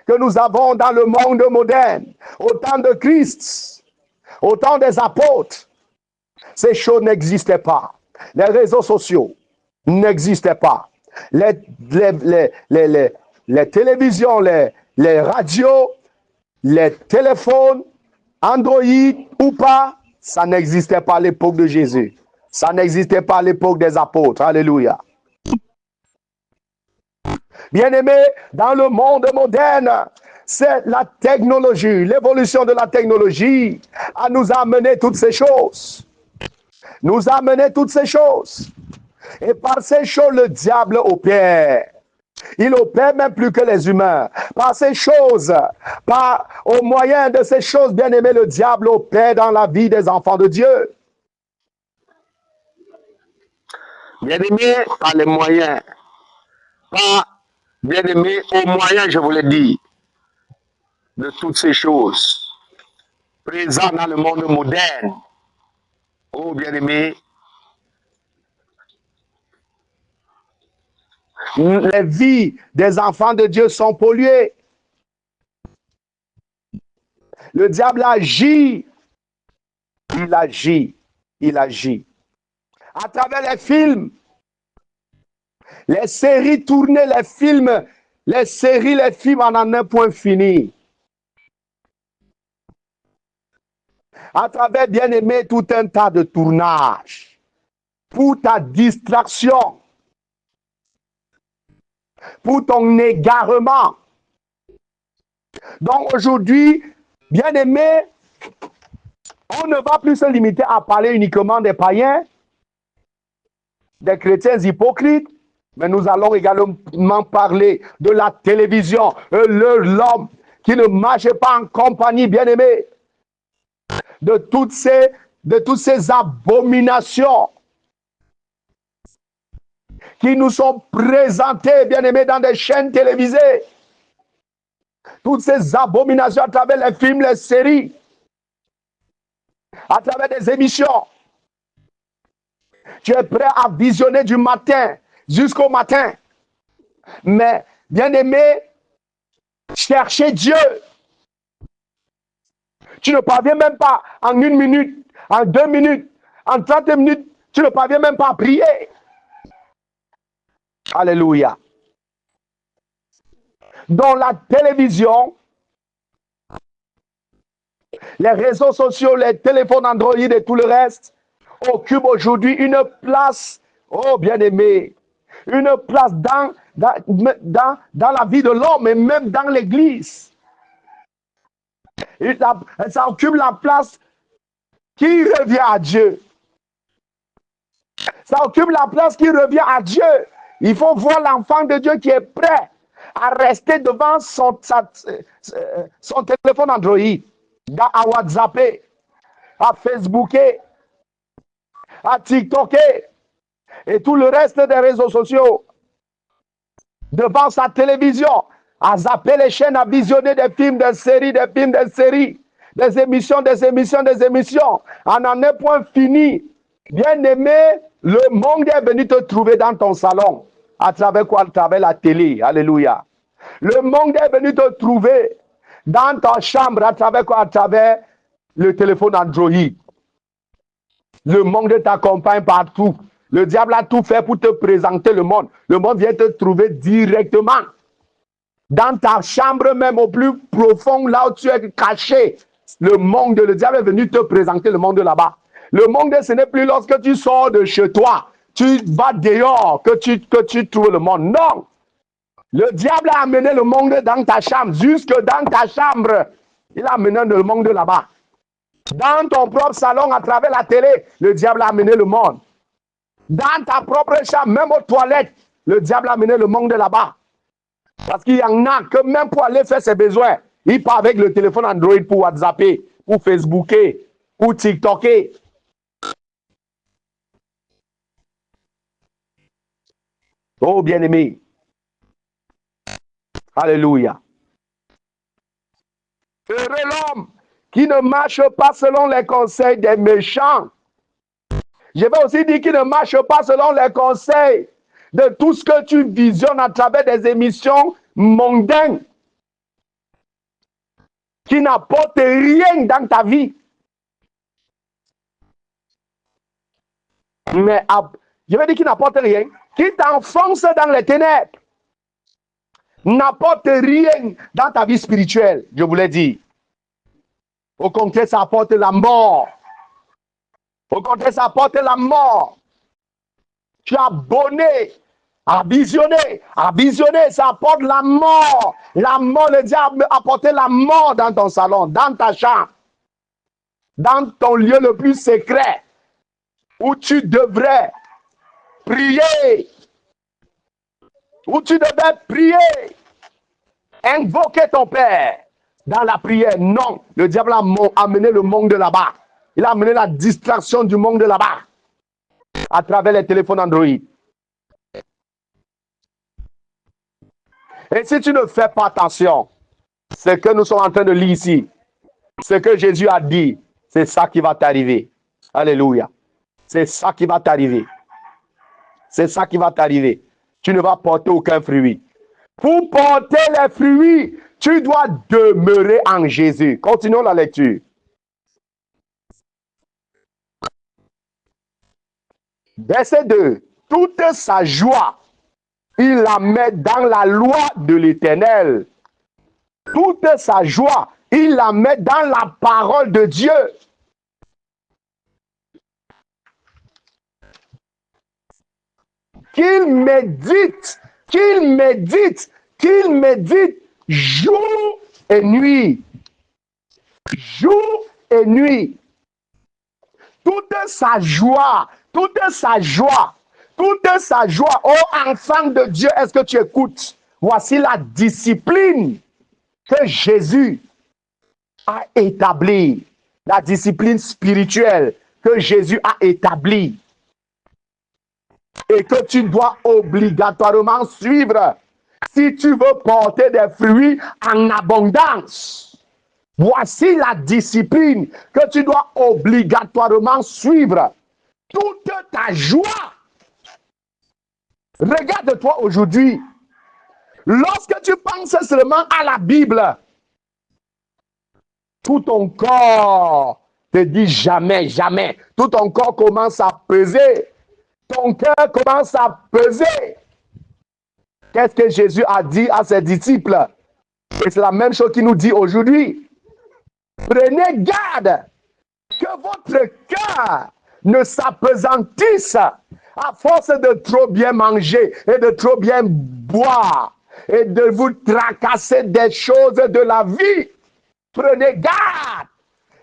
que nous avons dans le monde moderne. Au temps de Christ, au temps des apôtres, ces choses n'existaient pas. Les réseaux sociaux n'existaient pas. Les télévisions, les radios, les téléphones, Android ou pas, ça n'existait pas à l'époque de Jésus. Ça n'existait pas à l'époque des apôtres. Alléluia. Bien-aimés, dans le monde moderne, c'est la technologie, l'évolution de la technologie à nous amener toutes ces choses. Nous amener toutes ces choses. Et par ces choses, le diable opère. Il opère même plus que les humains. Par ces choses, au moyen de ces choses, bien-aimés, le diable opère dans la vie des enfants de Dieu. Bien-aimés, par les moyens. Bien-aimés, au moyen, je vous l'ai dit, de toutes ces choses présentes dans le monde moderne. Oh, bien-aimés, les vies des enfants de Dieu sont polluées. Le diable agit. Il agit. Il agit. À travers les films, les séries tournées, les films, les séries, les films en un point fini. À travers, bien aimé, tout un tas de tournages. Pour ta distraction. Pour ton égarement. Donc aujourd'hui, bien aimé, on ne va plus se limiter à parler uniquement des païens, des chrétiens hypocrites, mais nous allons également parler de la télévision, l'homme qui ne marche pas en compagnie, bien aimé, de toutes ces abominations qui nous sont présentées, bien aimés, dans des chaînes télévisées. Toutes ces abominations à travers les films, les séries, à travers des émissions. Tu es prêt à visionner du matin jusqu'au matin. Mais, bien aimé, chercher Dieu. Tu ne parviens même pas en 1 minute, en 2 minutes, en 30 minutes, tu ne parviens même pas à prier. Alléluia. Dans la télévision, les réseaux sociaux, les téléphones Android et tout le reste occupent aujourd'hui une place, oh bien-aimé, une place dans la vie de l'homme et même dans l'église. Ça occupe la place qui revient à Dieu. Ça occupe la place qui revient à Dieu. Il faut voir l'enfant de Dieu qui est prêt à rester devant son téléphone Android, à WhatsApper, à Facebooker, à TikToker et tout le reste des réseaux sociaux. devant sa télévision, à zapper les chaînes, à visionner des films, des séries, des émissions, On n'en est point fini. Bien-aimé, le monde est venu te trouver dans ton salon. À travers quoi? À travers la télé. Alléluia. Le monde est venu te trouver dans ta chambre. À travers quoi? À travers le téléphone Android. Le monde t'accompagne partout. Le diable a tout fait pour te présenter le monde. Le monde vient te trouver directement. Dans ta chambre, même au plus profond, là où tu es caché. Le diable est venu te présenter le monde là-bas. Le monde, ce n'est plus lorsque tu sors de chez toi, tu vas dehors, que tu trouves le monde. Non. Le diable a amené le monde dans ta chambre, jusque dans ta chambre. Il a amené le monde là-bas. Dans ton propre salon, à travers la télé, le diable a amené le monde. Dans ta propre chambre, même aux toilettes, le diable a amené le monde là-bas. Parce qu'il y en a que même pour aller faire ses besoins, il part avec le téléphone Android pour WhatsApper, pour Facebooker, pour TikToker. Oh, bien-aimé. Alléluia. Heureux l'homme qui ne marche pas selon les conseils des méchants. Je vais aussi dire qu'il ne marche pas selon les conseils de tout ce que tu visionnes à travers des émissions mondaines qui n'apportent rien dans ta vie. Mais je vais dire qu'il n'apporte rien, qui t'enfonce dans les ténèbres, n'apporte rien dans ta vie spirituelle, je vous l'ai dit. Au contraire, ça apporte la mort. Au contraire, ça apporte la mort. Tu es abonné à visionner, ça apporte la mort. La mort, le diable apporte la mort dans ton salon, dans ta chambre, dans ton lieu le plus secret, où tu devrais prier, invoquer ton Père dans la prière. Non, le diable a amené le monde là-bas. Il a amené la distraction du monde là-bas à travers les téléphones Android. Et si tu ne fais pas attention, ce que nous sommes en train de lire ici, ce que Jésus a dit, c'est ça qui va t'arriver. Alléluia. C'est ça qui va t'arriver. C'est ça qui va t'arriver. Tu ne vas porter aucun fruit. Pour porter les fruits, tu dois demeurer en Jésus. Continuons la lecture. Verset 2. Toute sa joie, il la met dans la loi de l'Éternel. Toute sa joie, il la met dans la parole de Dieu. Qu'il médite jour et nuit. Jour et nuit. Toute sa joie, oh enfant de Dieu, est-ce que tu écoutes? Voici la discipline que Jésus a établie, la discipline spirituelle que Jésus a établie et que tu dois obligatoirement suivre si tu veux porter des fruits en abondance. Voici la discipline que tu dois obligatoirement suivre. Toute ta joie. Regarde-toi aujourd'hui. Lorsque tu penses seulement à la Bible, tout ton corps te dit jamais, jamais. Tout ton corps commence à peser. Ton cœur commence à peser. Qu'est-ce que Jésus a dit à ses disciples? Et c'est la même chose qu'il nous dit aujourd'hui. Prenez garde que votre cœur ne s'apesantisse à force de trop bien manger et de trop bien boire et de vous tracasser des choses de la vie. Prenez garde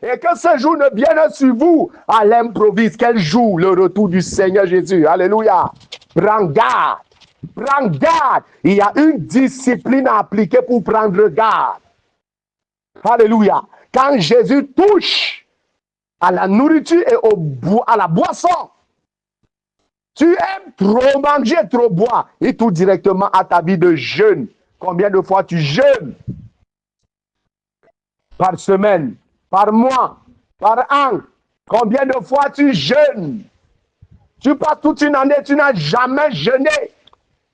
et que ce jour ne vienne sur vous à l'improviste. Quel jour? Le retour du Seigneur Jésus. Alléluia. Prends garde. Prends garde. Il y a une discipline à appliquer pour prendre garde. Alléluia. Quand Jésus touche à la nourriture et à la boisson, Tu aimes trop manger, trop boire. Et tout directement à ta vie de jeûne. Combien de fois tu jeûnes? Par semaine, par mois, par an. Combien de fois tu jeûnes? Tu passes toute une année, tu n'as jamais jeûné.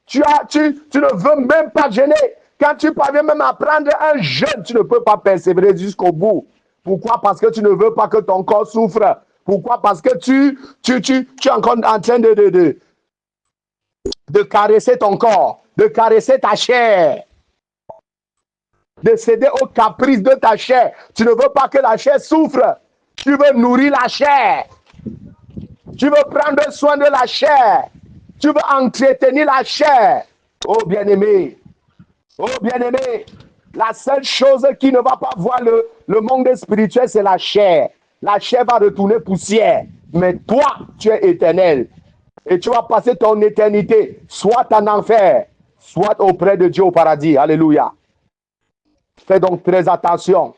Tu ne veux même pas jeûner. Quand tu parviens même à prendre un jeûne, tu ne peux pas persévérer jusqu'au bout. Pourquoi? Parce que tu ne veux pas que ton corps souffre. Pourquoi? Parce que tu es encore en train de caresser ton corps, de caresser ta chair, de céder aux caprices de ta chair. Tu ne veux pas que la chair souffre. Tu veux nourrir la chair. Tu veux prendre soin de la chair. Tu veux entretenir la chair. Oh bien-aimé. Oh bien-aimé. La seule chose qui ne va pas voir le monde spirituel, c'est la chair. La chair va retourner poussière. Mais toi, tu es éternel. Et tu vas passer ton éternité, soit en enfer, soit auprès de Dieu au paradis. Alléluia. Fais donc très attention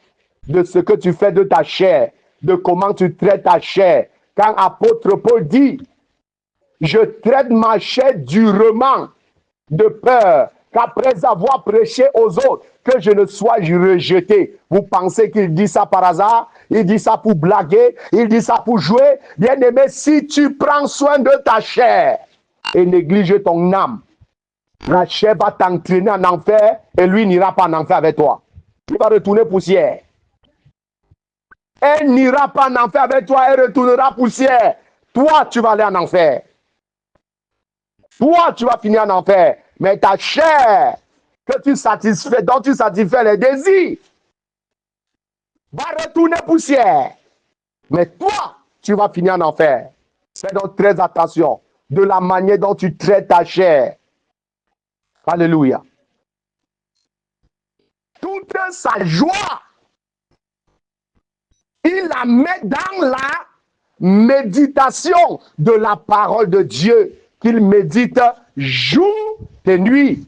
de ce que tu fais de ta chair, de comment tu traites ta chair. Quand apôtre Paul dit, je traite ma chair durement, de peur qu'après avoir prêché aux autres, que je ne sois rejeté. Vous pensez qu'il dit ça par hasard? Il dit ça pour blaguer? Il dit ça pour jouer? Bien-aimé, si tu prends soin de ta chair et négliges ton âme, la chair va t'entraîner en enfer et lui n'ira pas en enfer avec toi. Il va retourner poussière. Elle n'ira pas en enfer avec toi, elle retournera poussière. Toi, tu vas aller en enfer. Toi, tu vas finir en enfer. Mais ta chair, que tu satisfais, dont tu satisfais les désirs, va retourner poussière. Mais toi, tu vas finir en enfer. Fais donc très attention de la manière dont tu traites ta chair. Alléluia. Toute sa joie, il la met dans la méditation de la parole de Dieu, qu'il médite jour et nuit.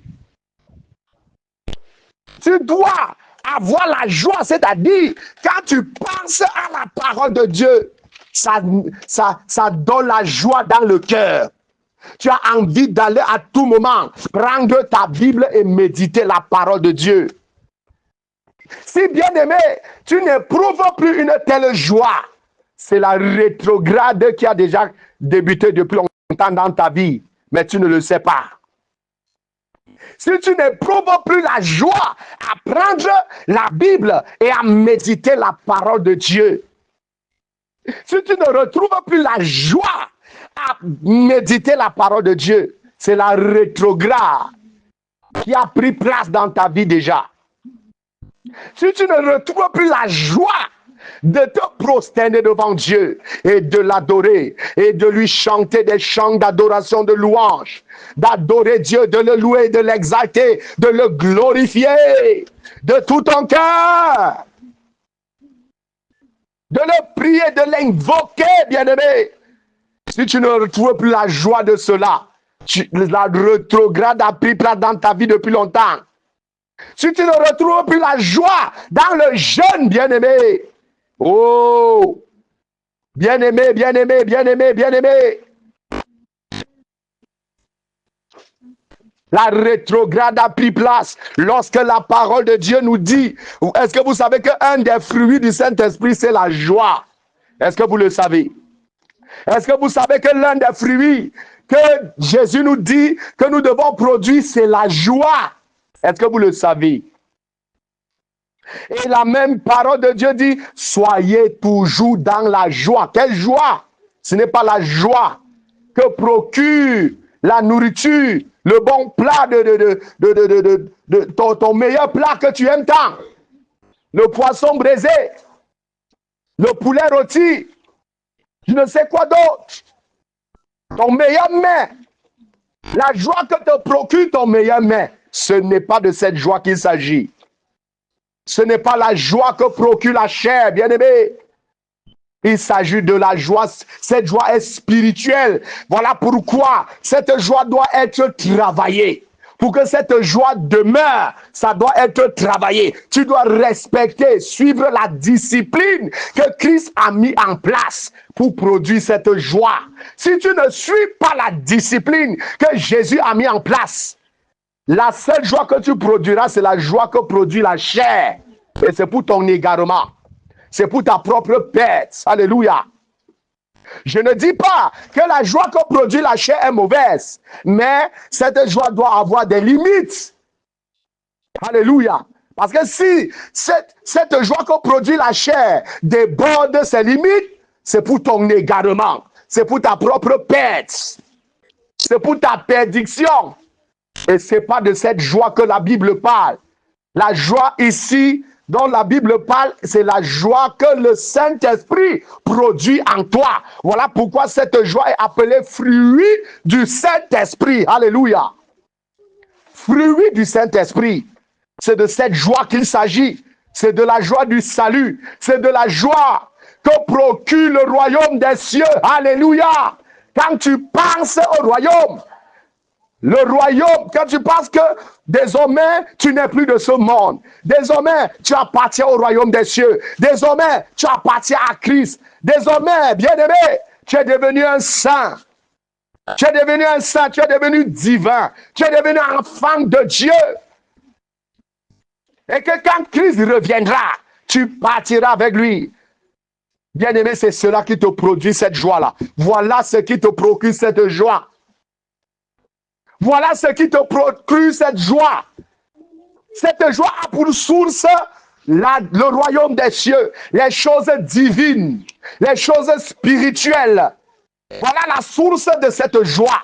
Tu dois avoir la joie, c'est-à-dire quand tu penses à la parole de Dieu, ça donne la joie dans le cœur. Tu as envie d'aller à tout moment prendre ta Bible et méditer la parole de Dieu. Si bien aimé, tu n'éprouves plus une telle joie, c'est la rétrograde qui a déjà débuté depuis longtemps dans ta vie, mais tu ne le sais pas. Si tu n'éprouves plus la joie à prendre la Bible et à méditer la parole de Dieu, si tu ne retrouves plus la joie à méditer la parole de Dieu, c'est la rétrograde qui a pris place dans ta vie déjà. Si tu ne retrouves plus la joie de te prosterner devant Dieu et de l'adorer et de lui chanter des chants d'adoration, de louange, d'adorer Dieu, de le louer, de l'exalter, de le glorifier de tout ton cœur, de le prier, de l'invoquer, bien-aimé. Si tu ne retrouves plus la joie de cela, la rétrograde a pris place dans ta vie depuis longtemps. Si tu ne retrouves plus la joie dans le jeûne, bien-aimé, oh, bien-aimé, bien-aimé, bien-aimé, bien-aimé, la rétrograde a pris place lorsque la parole de Dieu nous dit, est-ce que vous savez qu'un des fruits du Saint-Esprit, c'est la joie? Est-ce que vous le savez? Est-ce que vous savez que l'un des fruits que Jésus nous dit que nous devons produire, c'est la joie? Est-ce que vous le savez? Et la même parole de Dieu dit, soyez toujours dans la joie. Quelle joie? Ce n'est pas la joie que procure la nourriture, le bon plat ton meilleur plat que tu aimes tant. Le poisson braisé, le poulet rôti, je ne sais quoi d'autre. Ton meilleur mets. La joie que te procure ton meilleur mets. Ce n'est pas de cette joie qu'il s'agit. Ce n'est pas la joie que procure la chair, bien-aimé. Il s'agit de la joie. Cette joie est spirituelle. Voilà pourquoi cette joie doit être travaillée. Pour que cette joie demeure, ça doit être travaillé. Tu dois respecter, suivre la discipline que Christ a mis en place pour produire cette joie. Si tu ne suis pas la discipline que Jésus a mis en place, la seule joie que tu produiras, c'est la joie que produit la chair. Et c'est pour ton égarement. C'est pour ta propre perte. Alléluia. Je ne dis pas que la joie que produit la chair est mauvaise, mais cette joie doit avoir des limites. Alléluia. Parce que si cette joie que produit la chair déborde ses limites, c'est pour ton égarement. C'est pour ta propre perte. C'est pour ta perdition. Et ce n'est pas de cette joie que la Bible parle. La joie ici dont la Bible parle, c'est la joie que le Saint-Esprit produit en toi. Voilà pourquoi cette joie est appelée fruit du Saint-Esprit. Alléluia. Fruit du Saint-Esprit. C'est de cette joie qu'il s'agit. C'est de la joie du salut. C'est de la joie que procure le royaume des cieux. Alléluia. Quand tu penses au royaume, le royaume, quand tu penses que désormais, tu n'es plus de ce monde. Désormais, tu appartiens au royaume des cieux. Désormais, tu appartiens à Christ. Désormais, bien-aimé, tu es devenu un saint. Tu es devenu un saint, tu es devenu divin. Tu es devenu un enfant de Dieu. Et que quand Christ reviendra, tu partiras avec lui. Bien-aimé, c'est cela qui te produit cette joie-là. Voilà ce qui te procure cette joie. Voilà ce qui te procure cette joie. Cette joie a pour source le royaume des cieux, les choses divines, les choses spirituelles. Voilà la source de cette joie.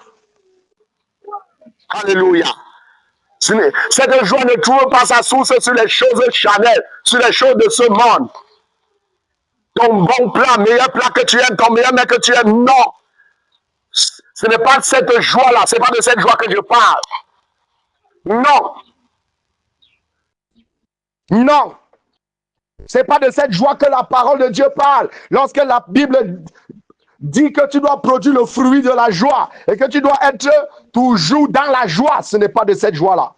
Alléluia. Cette joie ne trouve pas sa source sur les choses charnelles, sur les choses de ce monde. Ton bon plat, meilleur plat que tu aimes, ton meilleur mec que tu aimes, non. Ce n'est pas de cette joie-là, ce n'est pas de cette joie que je parle. Non. Non. Ce n'est pas de cette joie que la parole de Dieu parle. Lorsque la Bible dit que tu dois produire le fruit de la joie et que tu dois être toujours dans la joie, ce n'est pas de cette joie-là.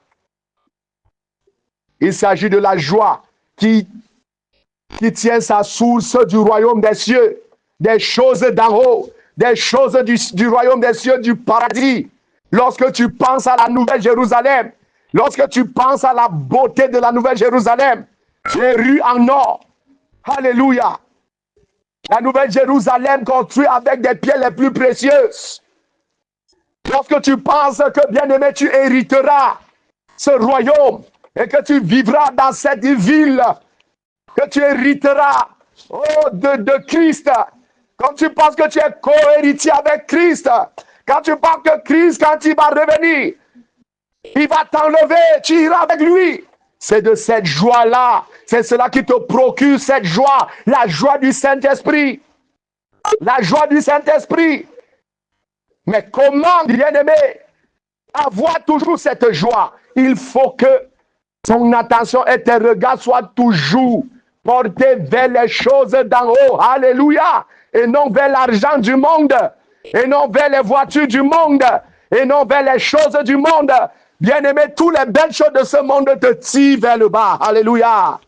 Il s'agit de la joie qui tient sa source du royaume des cieux, des choses d'en haut, des choses du royaume des cieux, du paradis. Lorsque tu penses à la Nouvelle Jérusalem, lorsque tu penses à la beauté de la Nouvelle Jérusalem, les rues en or, alléluia, la Nouvelle Jérusalem construite avec des pierres les plus précieuses. Lorsque tu penses que, bien-aimé, tu hériteras ce royaume et que tu vivras dans cette ville, que tu hériteras de Christ, quand tu penses que tu es co-héritier avec Christ, quand tu penses que Christ, quand il va revenir, il va t'enlever, tu iras avec lui. C'est de cette joie-là, c'est cela qui te procure cette joie, la joie du Saint-Esprit. La joie du Saint-Esprit. Mais comment, bien-aimé, avoir toujours cette joie? Il faut que ton attention et tes regards soient toujours portés vers les choses d'en haut. Alléluia. Et non vers l'argent du monde. Et non vers les voitures du monde. Et non vers les choses du monde. Bien-aimé, toutes les belles choses de ce monde te tirent vers le bas. Alléluia.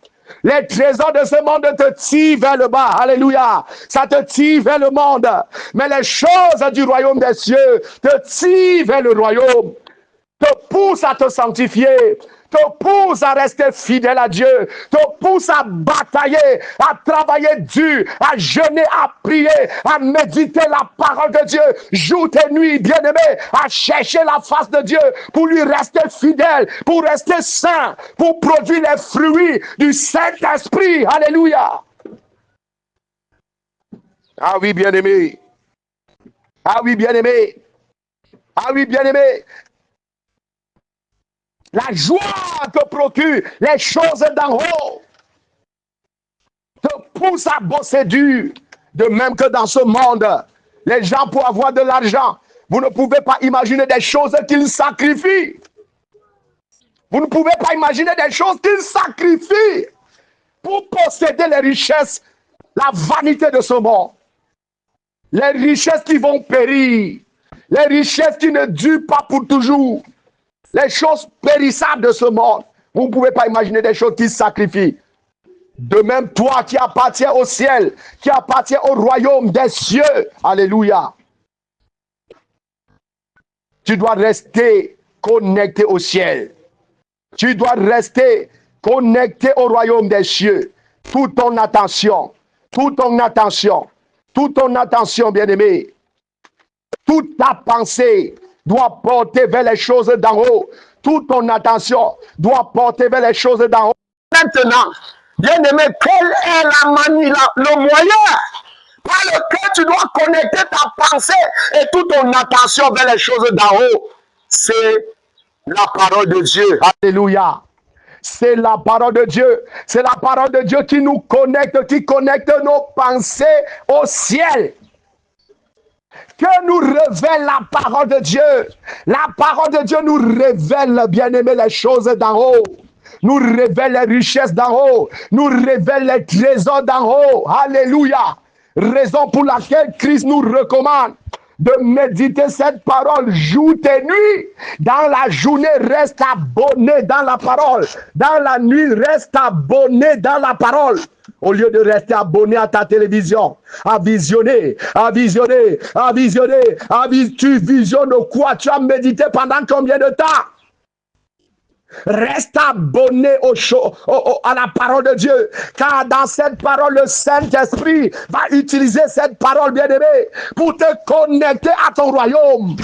Les trésors de ce monde te tirent vers le bas. Alléluia. Ça te tire vers le monde. Mais les choses du royaume des cieux te tirent vers le royaume. Te poussent à te sanctifier. Te pousse à rester fidèle à Dieu, te pousse à batailler, à travailler dur, à jeûner, à prier, à méditer la parole de Dieu, jour et nuit, bien-aimé, à chercher la face de Dieu pour lui rester fidèle, pour rester saint, pour produire les fruits du Saint-Esprit. Alléluia. Ah oui, bien-aimé. Ah oui, bien-aimé. Ah oui, bien-aimé. La joie que procure les choses d'en haut te pousse à bosser dur. De même que dans ce monde, les gens pour avoir de l'argent, vous ne pouvez pas imaginer des choses qu'ils sacrifient. Vous ne pouvez pas imaginer des choses qu'ils sacrifient pour posséder les richesses, la vanité de ce monde. Les richesses qui vont périr, les richesses qui ne durent pas pour toujours. Les choses périssables de ce monde. Vous ne pouvez pas imaginer des choses qui se sacrifient. De même, toi qui appartiens au ciel, qui appartiens au royaume des cieux. Alléluia. Tu dois rester connecté au ciel. Tu dois rester connecté au royaume des cieux. Toute ton attention, bien-aimé, toute ta pensée doit porter vers les choses d'en haut. Toute ton attention doit porter vers les choses d'en haut. Maintenant, bien-aimé, quel est le moyen par lequel tu dois connecter ta pensée et toute ton attention vers les choses d'en haut? C'est la parole de Dieu. Alléluia. C'est la parole de Dieu. C'est la parole de Dieu qui nous connecte, qui connecte nos pensées au ciel. Que nous révèle la parole de Dieu. La parole de Dieu nous révèle, bien-aimé, les choses d'en haut. Nous révèle les richesses d'en haut. Nous révèle les trésors d'en haut. Alléluia. Raison pour laquelle Christ nous recommande de méditer cette parole jour et nuit. Dans la journée, reste abonné dans la parole. Dans la nuit, reste abonné dans la parole. Au lieu de rester abonné à ta télévision, à visionner, tu visionnes quoi? Tu as médité pendant combien de temps? Reste abonné à la parole de Dieu, car dans cette parole, le Saint-Esprit va utiliser cette parole, bien-aimé, pour te connecter à ton royaume.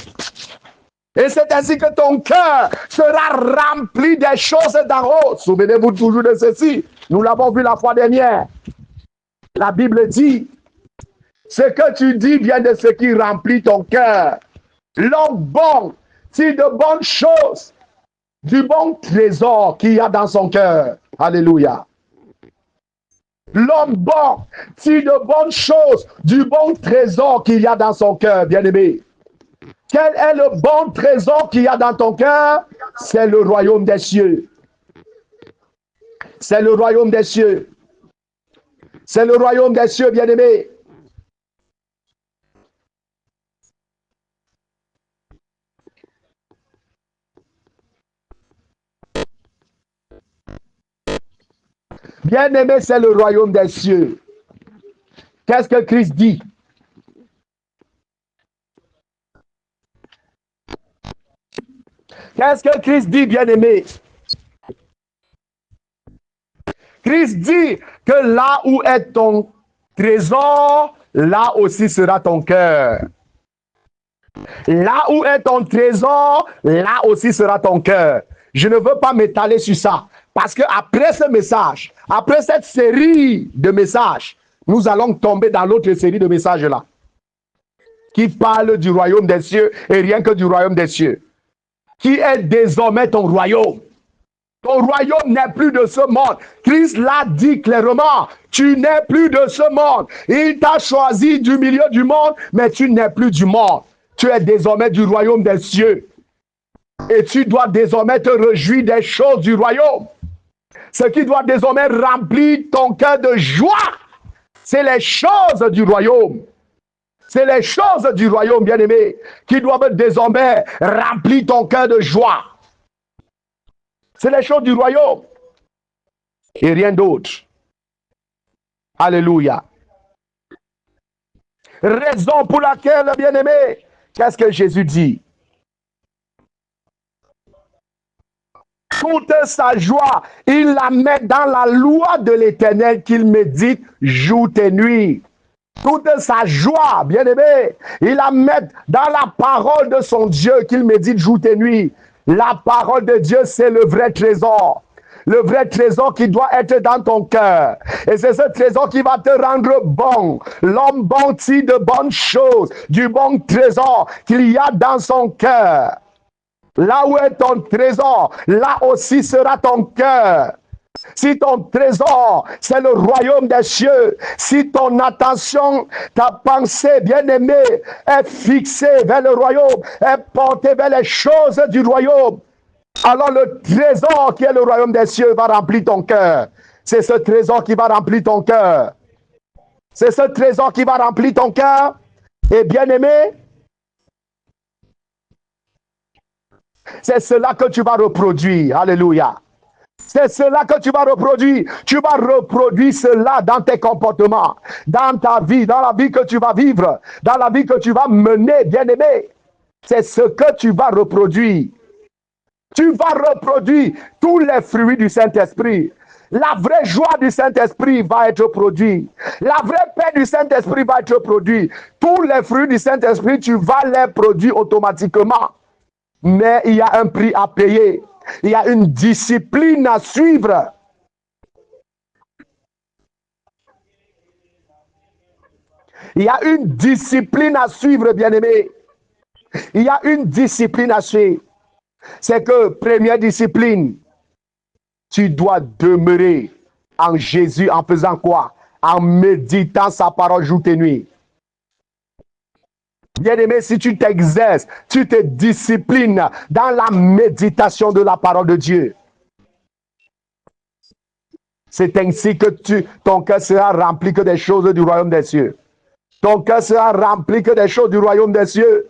Et c'est ainsi que ton cœur sera rempli des choses d'en haut. Souvenez-vous toujours de ceci. Nous l'avons vu la fois dernière. La Bible dit, ce que tu dis vient de ce qui remplit ton cœur. L'homme bon dit de bonnes choses, du bon trésor qu'il y a dans son cœur. Alléluia. L'homme bon dit de bonnes choses, du bon trésor qu'il y a dans son cœur, bien-aimé. Quel est le bon trésor qu'il y a dans ton cœur? C'est le royaume des cieux. C'est le royaume des cieux. C'est le royaume des cieux, bien-aimé. Bien-aimé, c'est le royaume des cieux. Qu'est-ce que Christ dit? Qu'est-ce que Christ dit, bien-aimé? Christ dit que là où est ton trésor, là aussi sera ton cœur. Là où est ton trésor, là aussi sera ton cœur. Je ne veux pas m'étaler sur ça. Parce que après ce message, après cette série de messages, nous allons tomber dans l'autre série de messages là. Qui parle du royaume des cieux et rien que du royaume des cieux. Qui est désormais ton royaume? Ton royaume n'est plus de ce monde. Christ l'a dit clairement. Tu n'es plus de ce monde. Il t'a choisi du milieu du monde, mais tu n'es plus du monde. Tu es désormais du royaume des cieux. Et tu dois désormais te réjouir des choses du royaume. Ce qui doit désormais remplir ton cœur de joie, c'est les choses du royaume. C'est les choses du royaume, bien-aimé, qui doivent désormais remplir ton cœur de joie. C'est les choses du royaume. Et rien d'autre. Alléluia. Raison pour laquelle, bien-aimé, qu'est-ce que Jésus dit? Toute sa joie, il la met dans la loi de l'Éternel qu'il médite jour et nuit. Toute sa joie, bien-aimé, il la met dans la parole de son Dieu qu'il médite jour et nuit. La parole de Dieu, c'est le vrai trésor. Le vrai trésor qui doit être dans ton cœur. Et c'est ce trésor qui va te rendre bon. L'homme bon tire de bonnes choses, du bon trésor qu'il y a dans son cœur. Là où est ton trésor, là aussi sera ton cœur. Si ton trésor, c'est le royaume des cieux, si ton attention, ta pensée bien-aimée est fixée vers le royaume, est portée vers les choses du royaume, alors le trésor qui est le royaume des cieux va remplir ton cœur. C'est ce trésor qui va remplir ton cœur. C'est ce trésor qui va remplir ton cœur. Et bien-aimé, C'est cela que tu vas reproduire. Alléluia. C'est cela que tu vas reproduire. Tu vas reproduire cela dans tes comportements, dans ta vie, dans la vie que tu vas vivre, dans la vie que tu vas mener, bien-aimé. C'est ce que tu vas reproduire. Tu vas reproduire tous les fruits du Saint-Esprit. La vraie joie du Saint-Esprit va être produite. La vraie paix du Saint-Esprit va être produite. Tous les fruits du Saint-Esprit, tu vas les produire automatiquement. Mais il y a un prix à payer. Il y a une discipline à suivre. Il y a une discipline à suivre, bien-aimé. Il y a une discipline à suivre. C'est que, première discipline, tu dois demeurer en Jésus en faisant quoi? En méditant sa parole jour et nuit. Bien-aimé, si tu t'exerces, tu te disciplines dans la méditation de la parole de Dieu. C'est ainsi que ton cœur sera rempli que des choses du royaume des cieux. Ton cœur sera rempli que des choses du royaume des cieux.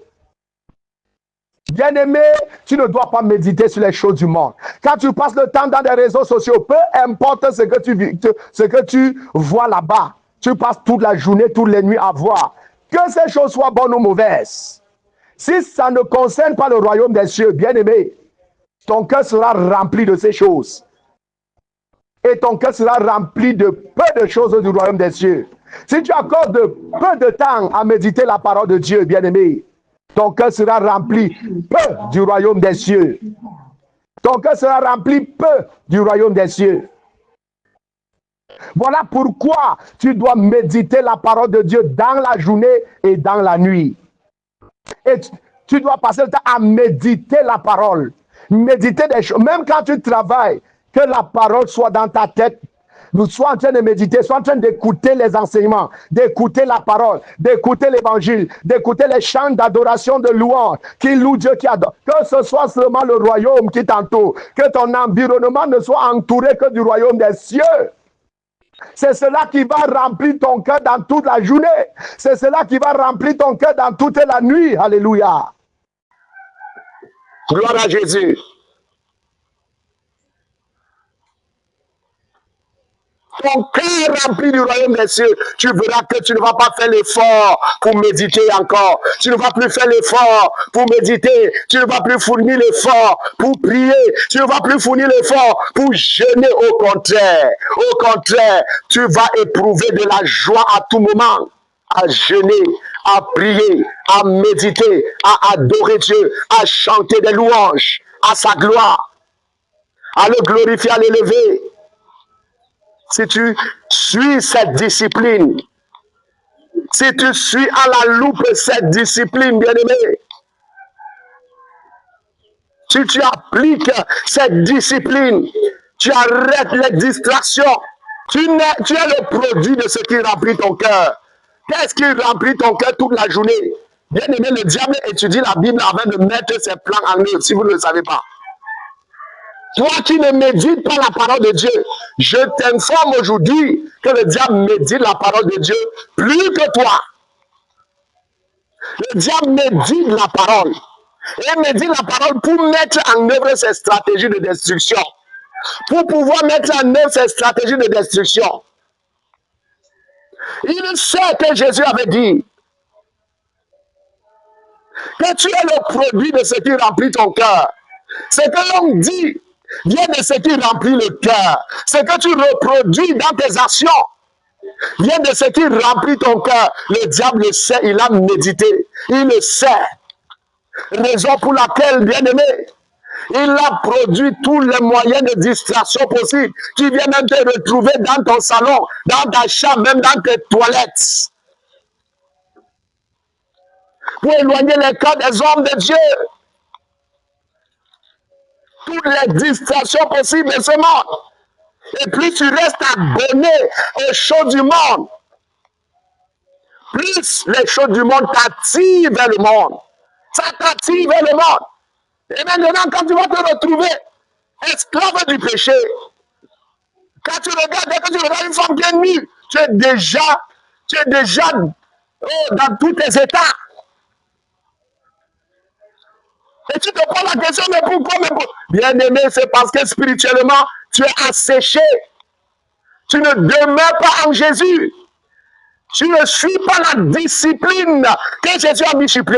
Bien-aimé, tu ne dois pas méditer sur les choses du monde. Quand tu passes le temps dans des réseaux sociaux, peu importe ce que tu vois là-bas, tu passes toute la journée, toutes les nuits à voir. Que ces choses soient bonnes ou mauvaises. Si ça ne concerne pas le royaume des cieux, bien-aimé, ton cœur sera rempli de ces choses. Et ton cœur sera rempli de peu de choses du royaume des cieux. Si tu accordes peu de temps à méditer la parole de Dieu, bien-aimé, ton cœur sera rempli peu du royaume des cieux. Ton cœur sera rempli peu du royaume des cieux. Voilà pourquoi tu dois méditer la parole de Dieu dans la journée et dans la nuit. Et tu dois passer le temps à méditer la parole. Méditer des choses. Même quand tu travailles, que la parole soit dans ta tête. Nous sois en train de méditer, sois en train d'écouter les enseignements, d'écouter la parole, d'écouter l'évangile, d'écouter les chants d'adoration, de louange, qui loue Dieu, qui adore. Que ce soit seulement le royaume qui t'entoure, que ton environnement ne soit entouré que du royaume des cieux. C'est cela qui va remplir ton cœur dans toute la journée. C'est cela qui va remplir ton cœur dans toute la nuit. Alléluia. Gloire à Jésus. Ton cœur rempli du royaume des cieux, tu verras que tu ne vas pas faire l'effort pour méditer encore. Tu ne vas plus faire l'effort pour méditer. Tu ne vas plus fournir l'effort pour prier. Tu ne vas plus fournir l'effort pour jeûner. Au contraire, tu vas éprouver de la joie à tout moment. À jeûner, à prier, à méditer, à adorer Dieu, à chanter des louanges à sa gloire, à le glorifier, à l'élever. Si tu suis cette discipline, si tu suis à la loupe cette discipline, bien-aimé, si tu appliques cette discipline, tu arrêtes les distractions, tu es le produit de ce qui remplit ton cœur. Qu'est-ce qui remplit ton cœur toute la journée? Bien-aimé, le diable étudie la Bible avant de mettre ses plans en œuvre, si vous ne le savez pas. Toi qui ne médites pas la parole de Dieu, je t'informe aujourd'hui que le diable médite la parole de Dieu plus que toi. Le diable médite la parole. Et médite la parole pour mettre en œuvre ses stratégies de destruction. Pour pouvoir mettre en œuvre ses stratégies de destruction. Il sait que Jésus avait dit que tu es le produit de ce qui remplit ton cœur. Ce que l'on dit vient de ce qui remplit le cœur. Ce que tu reproduis dans tes actions vient de ce qui remplit ton cœur. Le diable le sait, il a médité. Il le sait. Raison pour laquelle, bien-aimé, il a produit tous les moyens de distraction possibles qui viennent même te retrouver dans ton salon, dans ta chambre, même dans tes toilettes. Pour éloigner les cœurs des hommes de Dieu. Toutes les distractions possibles de ce monde. Et plus tu restes abonné aux choses du monde, plus les choses du monde t'attirent vers le monde. Ça t'attire vers le monde. Et maintenant, quand tu vas te retrouver esclave du péché, quand tu regardes, dès que tu regardes une femme bien nue, tu es déjà dans tous tes états. Et tu te poses la question, mais pourquoi? Bien-aimé, c'est parce que spirituellement, tu es asséché. Tu ne demeures pas en Jésus. Tu ne suis pas la discipline que Jésus a mis sur pied.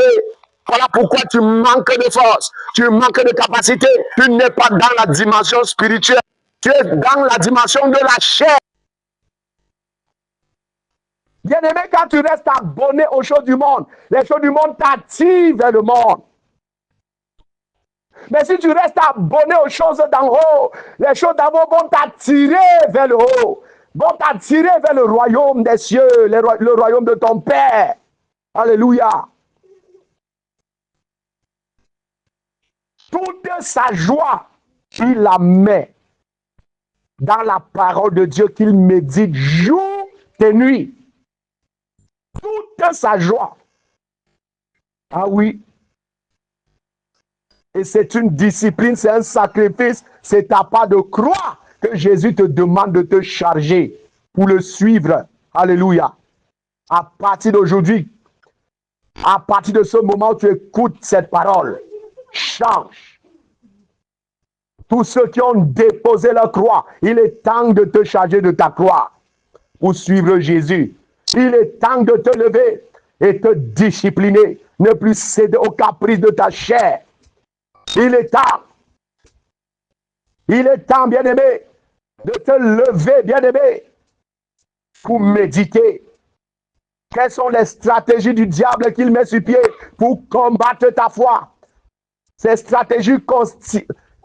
Voilà pourquoi tu manques de force, tu manques de capacité. Tu n'es pas dans la dimension spirituelle. Tu es dans la dimension de la chair. Bien-aimé, quand tu restes abonné aux choses du monde, les choses du monde t'attirent vers le monde. Mais si tu restes abonné aux choses d'en haut, les choses d'en haut vont t'attirer vers le haut, vont t'attirer vers le royaume des cieux, le royaume de ton Père. Alléluia. Toute sa joie, il la met dans la parole de Dieu qu'il médite jour et nuit. Toute sa joie. Ah oui. Et c'est une discipline, c'est un sacrifice, c'est ta part de croix que Jésus te demande de te charger pour le suivre. Alléluia. À partir d'aujourd'hui, à partir de ce moment où tu écoutes cette parole, change. Tous ceux qui ont déposé leur croix, il est temps de te charger de ta croix pour suivre Jésus. Il est temps de te lever et te discipliner, ne plus céder aux caprices de ta chair. Il est temps, bien-aimé, de te lever, bien-aimé, pour méditer. Quelles sont les stratégies du diable qu'il met sur pied pour combattre ta foi? Ces stratégies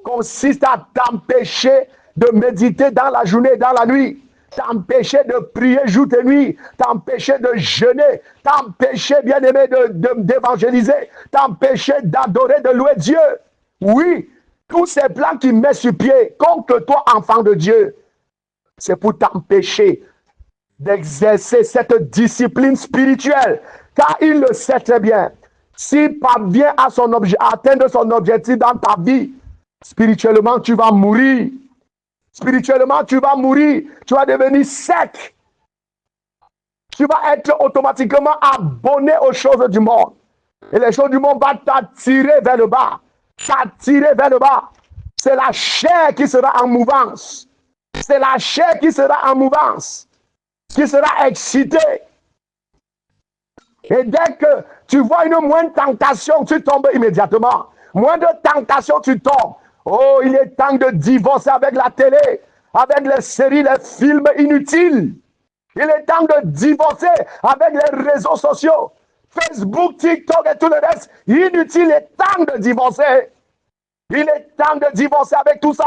consistent à t'empêcher de méditer dans la journée et dans la nuit, t'empêcher de prier jour et nuit, t'empêcher de jeûner, t'empêcher, bien-aimé, d'évangéliser, t'empêcher d'adorer, de louer Dieu. Oui, tous ces plans qu'il met sur pied contre toi, enfant de Dieu, c'est pour t'empêcher d'exercer cette discipline spirituelle. Car il le sait très bien. S'il parvient à atteindre son objectif dans ta vie, spirituellement, tu vas mourir. Spirituellement, tu vas mourir. Tu vas devenir sec. Tu vas être automatiquement abonné aux choses du monde. Et les choses du monde vont t'attirer vers le bas. T'attirer vers le bas. C'est la chair qui sera en mouvance. C'est la chair qui sera en mouvance, qui sera excitée. Et dès que tu vois une moindre tentation, tu tombes immédiatement. Moindre tentation, tu tombes. Oh, il est temps de divorcer avec la télé, avec les séries, les films inutiles. Il est temps de divorcer avec les réseaux sociaux. Facebook, TikTok et tout le reste. Inutile, il est temps de divorcer. Il est temps de divorcer avec tout ça.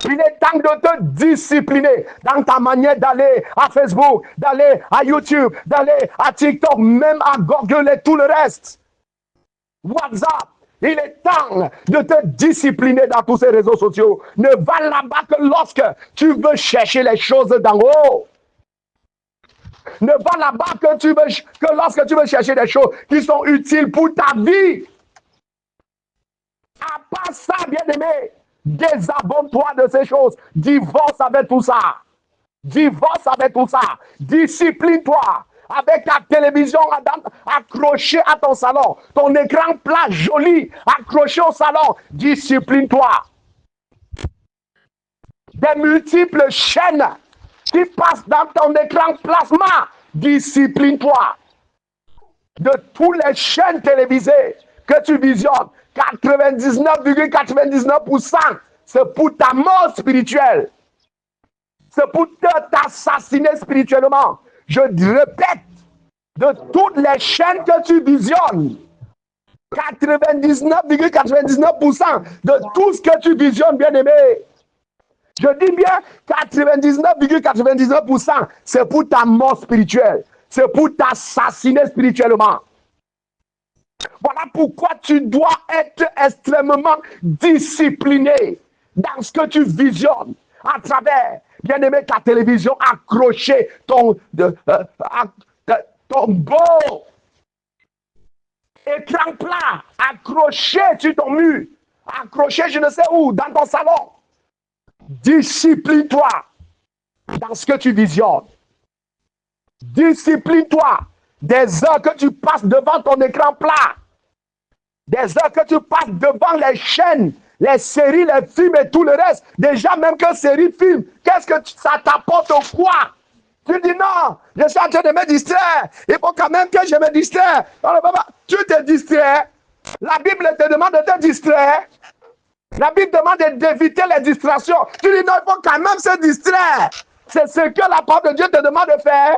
Il est temps de te discipliner dans ta manière d'aller à Facebook, d'aller à YouTube, d'aller à TikTok, même à Google et tout le reste. WhatsApp. Il est temps de te discipliner dans tous ces réseaux sociaux. Ne va là-bas que lorsque tu veux chercher les choses d'en haut. Ne va là-bas que lorsque tu veux chercher des choses qui sont utiles pour ta vie. À part ça, bien-aimé, désabonne-toi de ces choses. Divorce avec tout ça. Divorce avec tout ça. Discipline-toi. Avec ta télévision accrochée à ton salon. Ton écran plat joli accroché au salon. Discipline-toi. Des multiples chaînes qui passent dans ton écran plasma. Discipline-toi. De toutes les chaînes télévisées que tu visionnes, 99,99%, c'est pour ta mort spirituelle. C'est pour t'assassiner spirituellement. Je répète, de toutes les chaînes que tu visionnes, 99,99% de tout ce que tu visionnes, bien-aimé, je dis bien 99,99%, c'est pour ta mort spirituelle. C'est pour t'assassiner spirituellement. Voilà pourquoi tu dois être extrêmement discipliné dans ce que tu visionnes à travers, bien-aimé, ta télévision, accrocher ton beau écran plat, accroché sur ton mur, accroché je ne sais où, dans ton salon. Discipline-toi dans ce que tu visionnes. Discipline-toi des heures que tu passes devant ton écran plat. Des heures que tu passes devant les chaînes, les séries, les films et tout le reste. Déjà, même que série, film, qu'est-ce que ça t'apporte au quoi? Tu dis non, je suis en train de me distraire. Il faut quand même que je me distraie. Tu te distrais. La Bible te demande de te distraire. La Bible demande d'éviter les distractions. Tu dis non, il faut quand même se distraire. C'est ce que la parole de Dieu te demande de faire.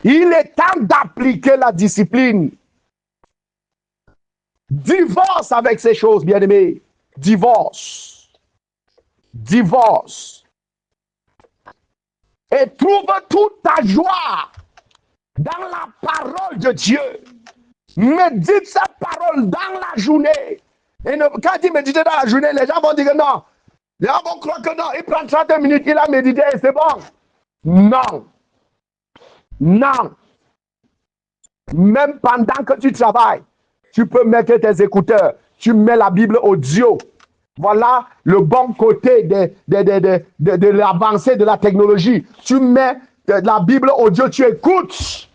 Il est temps d'appliquer la discipline. Divorce avec ces choses, bien-aimés. Divorce. Divorce. Et trouve toute ta joie dans la parole de Dieu. Médite cette parole dans la journée. Et quand il médite dans la journée, les gens vont dire que non. Les gens vont croire que non. Il prend 30 minutes, il a médité et c'est bon. Non. Non. Même pendant que tu travailles, tu peux mettre tes écouteurs. Tu mets la Bible audio. Voilà le bon côté de l'avancée de la technologie. Tu mets la Bible audio, tu écoutes.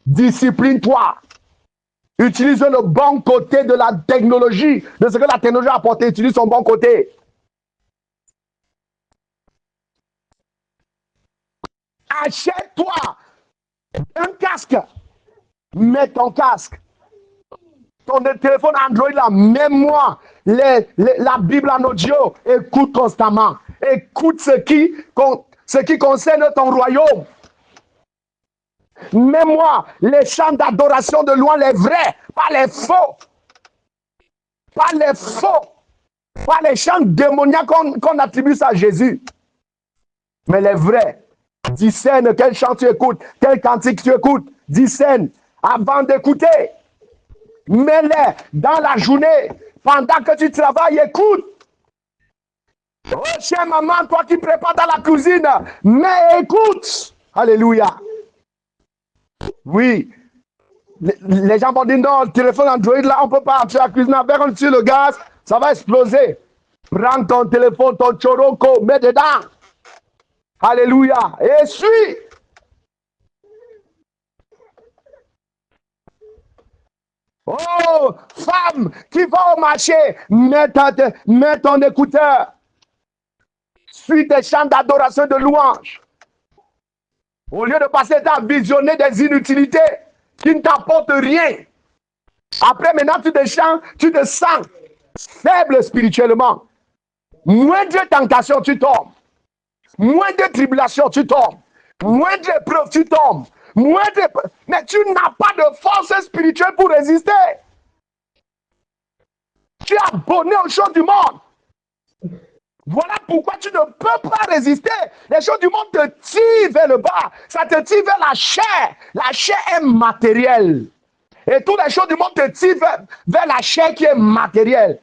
Discipline-toi. Utilise le bon côté de la technologie, de ce que la technologie a apporté. Utilise son bon côté. Achète-toi un casque. Mets ton casque. Ton téléphone Android, là, mets-moi la Bible en audio. Écoute constamment. Écoute ce qui concerne ton royaume. Mets-moi les chants d'adoration de loin, les vrais, pas les faux. Pas les faux. Pas les chants démoniaques qu'on attribue à Jésus. Mais les vrais. Discerne quel chant tu écoutes, quel cantique tu écoutes. Discerne avant d'écouter. Mets-les dans la journée. Pendant que tu travailles, écoute. Oh, chère maman, toi qui prépares dans la cuisine, mais écoute. Alléluia. Oui. Les gens vont dire non, le téléphone Android, là, on ne peut pas entrer à la cuisine avec, on tire le gaz, ça va exploser. Prends ton téléphone, ton choroko, mets dedans. Alléluia. Et suis. Oh, femme qui va au marché, mets ton écouteur. Suis tes chants d'adoration de louange. Au lieu de passer à visionner des inutilités qui ne t'apportent rien. Après, maintenant, tu te sens faible spirituellement. Moindre tentation, tu tombes. Moindre tribulation, tu tombes. Moindre épreuve, tu tombes. Mais tu n'as pas de force spirituelle pour résister. Tu es abonné aux choses du monde. Voilà pourquoi tu ne peux pas résister. Les choses du monde te tirent vers le bas. Ça te tire vers la chair. La chair est matérielle. Et toutes les choses du monde te tirent vers la chair qui est matérielle.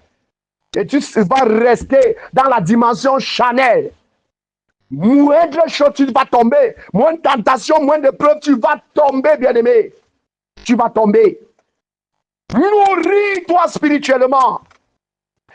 Et tu vas rester dans la dimension charnelle. Moindre chose, tu vas tomber. Moindre tentation, moindre preuve, tu vas tomber, bien-aimé. Tu vas tomber. Nourris-toi spirituellement.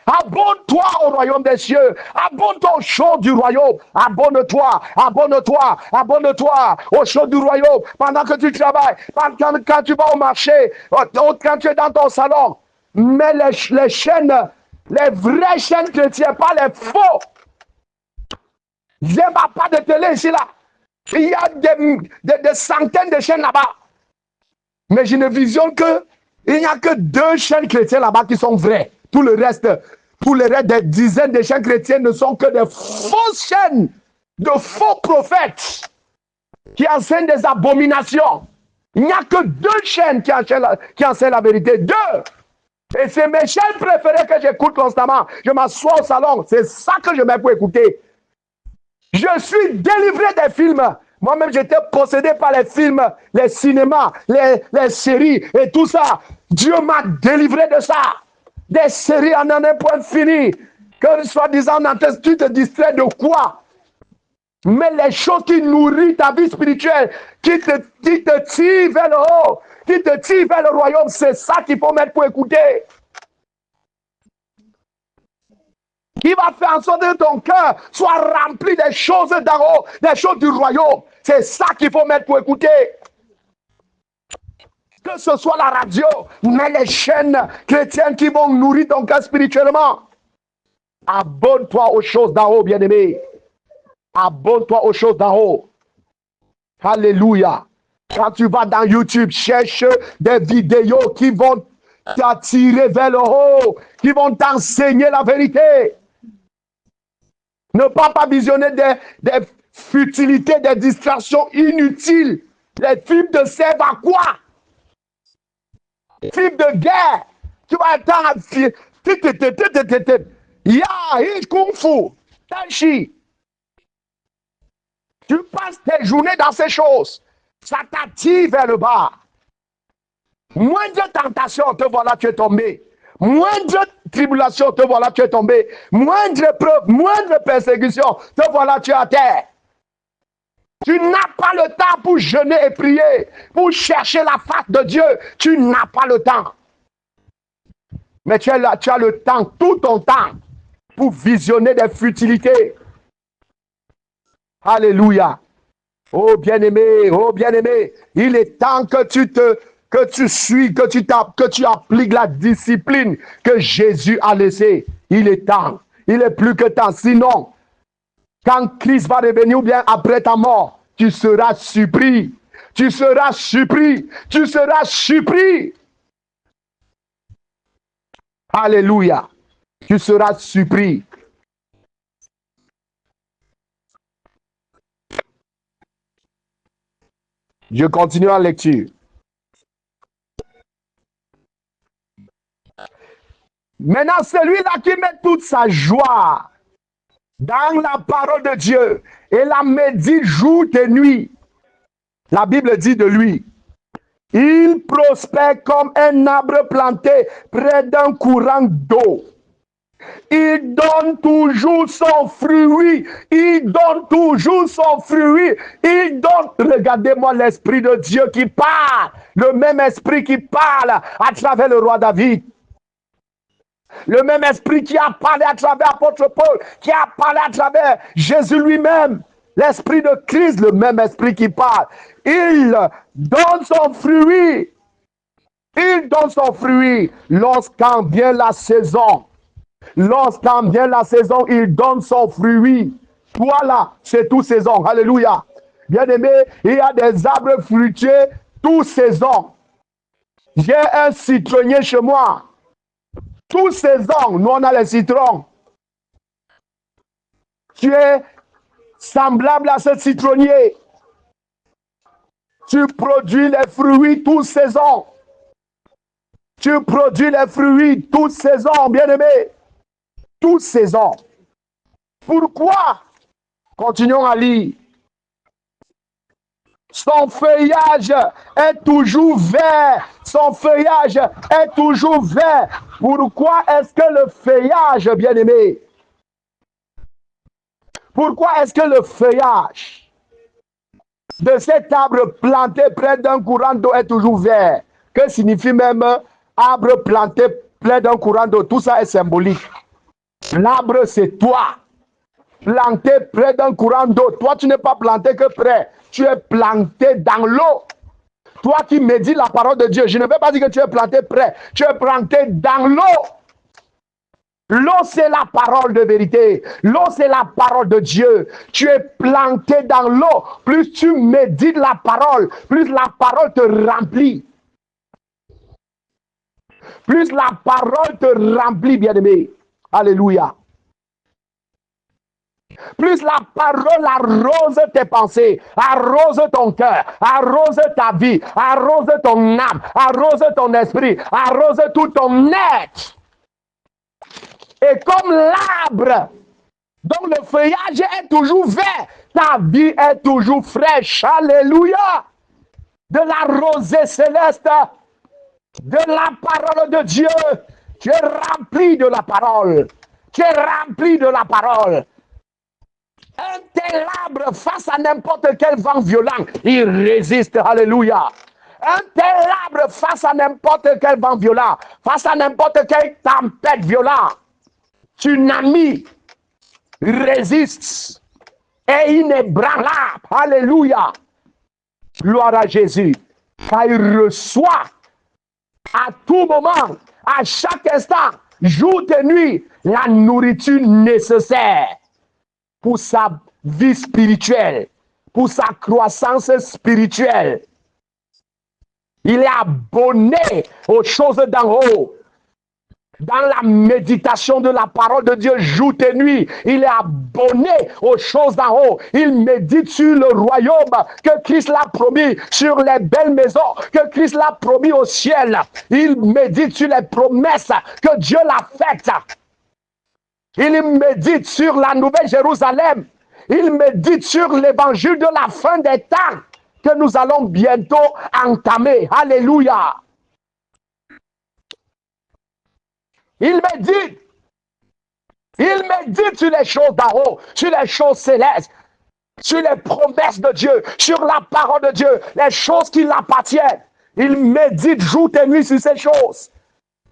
Abonne-toi au royaume des cieux. Abonne-toi aux choses du royaume. Abonne-toi, abonne-toi, abonne-toi aux choses du royaume. Pendant que tu travailles, quand tu vas au marché, quand tu es dans ton salon, mets les chaînes, les vraies chaînes chrétiennes, pas les faux. Je n'ai pas de télé ici, là. Il y a des centaines de chaînes là-bas. Mais je ne visionne que, il n'y a que 2 chaînes chrétiennes là-bas qui sont vraies. Tout le reste, des dizaines de chaînes chrétiennes ne sont que des fausses chaînes, de faux prophètes qui enseignent des abominations. Il n'y a que 2 chaînes qui enseignent la vérité. 2. Et c'est mes chaînes préférées que j'écoute constamment. Je m'assois au salon. C'est ça que je mets pour écouter. Je suis délivré des films. Moi-même, j'étais possédé par les films, les cinémas, les séries et tout ça. Dieu m'a délivré de ça. Des séries en un point fini. Que soi-disant, tu te distrais de quoi? Mais les choses qui nourrissent ta vie spirituelle, qui te tirent vers le haut, qui te tirent vers le royaume, c'est ça qu'il faut mettre pour écouter. Qui va faire en sorte que ton cœur soit rempli des choses d'en haut, des choses du royaume. C'est ça qu'il faut mettre pour écouter. que ce soit la radio, mais les chaînes chrétiennes qui vont nourrir ton cœur spirituellement. Abonne-toi aux choses d'en haut, bien-aimé. Abonne-toi aux choses d'en haut. Alléluia. Quand tu vas dans YouTube, cherche des vidéos qui vont t'attirer vers le haut, qui vont t'enseigner la vérité. Ne pas visionner des futilités, des distractions inutiles. Les films de servent à quoi? Film de guerre. Tu vas attendre. Ya, kung fu, tai chi. Tu passes tes journées dans ces choses. Ça t'attire vers le bas. Moindre tentation, te voilà, tu es tombé. Moindre tribulation, te voilà, tu es tombé. Moindre épreuve, moindre persécution, te voilà, tu es à terre. Tu n'as pas le temps pour jeûner et prier, pour chercher la face de Dieu. Tu n'as pas le temps. Mais tu as le temps, tout ton temps, pour visionner des futilités. Alléluia. Oh bien-aimé, il est temps que tu suis, que tu appliques la discipline que Jésus a laissée. Il est temps. Il est plus que temps. Sinon, quand Christ va revenir ou bien après ta mort, tu seras surpris. Tu seras surpris. Tu seras surpris. Alléluia. Tu seras surpris. Je continue en lecture. Maintenant, celui-là qui met toute sa joie dans la parole de Dieu et la médite jour et nuit, la Bible dit de lui, il prospère comme un arbre planté près d'un courant d'eau. Il donne toujours son fruit. Il donne toujours son fruit. Il donne, regardez-moi l'Esprit de Dieu qui parle. Le même Esprit qui parle à travers le roi David. Le même Esprit qui a parlé à travers l'apôtre Paul, qui a parlé à travers Jésus lui-même. L'Esprit de Christ, le même Esprit qui parle. Il donne son fruit. Il donne son fruit lorsqu'en vient la saison. Lorsqu'en vient la saison, il donne son fruit. Voilà, c'est toute saison. Alléluia. Bien-aimé, il y a des arbres fruitiers toute saison. J'ai un citronnier chez moi. Toute saison, nous on a les citrons. Tu es semblable à ce citronnier. Tu produis les fruits toute saison. Tu produis les fruits toute saison, bien-aimé. Toute saison. Pourquoi? Continuons à lire. Son feuillage est toujours vert. Son feuillage est toujours vert. Pourquoi est-ce que le feuillage, bien-aimé? Pourquoi est-ce que le feuillage de cet arbre planté près d'un courant d'eau est toujours vert? Que signifie même arbre planté près d'un courant d'eau? Tout ça est symbolique. L'arbre, c'est toi. Planté près d'un courant d'eau. Toi, tu n'es pas planté que près. Tu es planté dans l'eau. Toi qui médites la parole de Dieu. Je ne veux pas dire que tu es planté près. Tu es planté dans l'eau. L'eau, c'est la parole de vérité. L'eau, c'est la parole de Dieu. Tu es planté dans l'eau. Plus tu médites la parole, plus la parole te remplit. Plus la parole te remplit, bien-aimé. Alléluia. Plus la parole arrose tes pensées, arrose ton cœur, arrose ta vie, arrose ton âme, arrose ton esprit, arrose tout ton être. Et comme l'arbre dont le feuillage est toujours vert, ta vie est toujours fraîche. Alléluia. De la rosée céleste, de la parole de Dieu. Tu es rempli de la parole. Tu es rempli de la parole. Un tel arbre face à n'importe quel vent violent, il résiste. Alléluia. Un tel arbre face à n'importe quel vent violent, face à n'importe quelle tempête violente, tsunami, résiste. Et inébranlable. Alléluia. Gloire à Jésus. car il reçoit à tout moment, à chaque instant, jour et nuit, la nourriture nécessaire pour sa vie spirituelle, pour sa croissance spirituelle. Il est abonné aux choses d'en haut. Dans la méditation de la parole de Dieu, jour et nuit, il est abonné aux choses d'en haut. Il médite sur le royaume que Christ l'a promis, sur les belles maisons que Christ l'a promis au ciel. Il médite sur les promesses que Dieu l'a faites. Il médite sur la nouvelle Jérusalem. Il médite sur l'évangile de la fin des temps que nous allons bientôt entamer. Alléluia. Il médite. Il médite sur les choses d'en haut, sur les choses célestes, sur les promesses de Dieu, sur la parole de Dieu, les choses qui l'appartiennent. Il médite jour et nuit sur ces choses.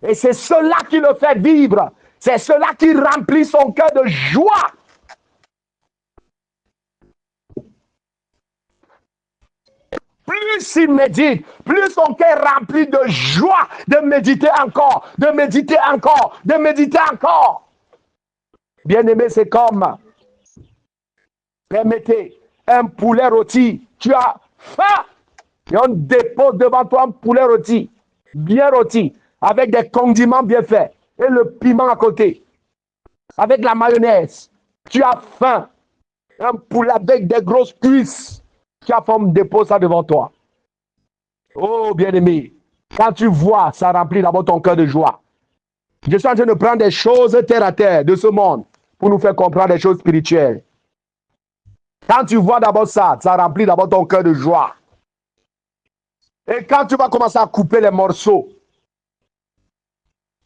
Et c'est cela qui le fait vivre. C'est cela qui remplit son cœur de joie. Plus il médite, plus son cœur est rempli de joie de méditer encore, de méditer encore, de méditer encore. Bien-aimé, c'est comme, permettez, un poulet rôti. Tu as faim et on dépose devant toi un poulet rôti, bien rôti, avec des condiments bien faits et le piment à côté, avec la mayonnaise. Tu as faim, un poulet avec des grosses cuisses. Tu as faim, on dépose ça devant toi. Oh, bien-aimé, quand tu vois, ça remplit d'abord ton cœur de joie. Je suis en train de prendre des choses terre à terre de ce monde pour nous faire comprendre des choses spirituelles. Quand tu vois d'abord ça, ça remplit d'abord ton cœur de joie. Et quand tu vas commencer à couper les morceaux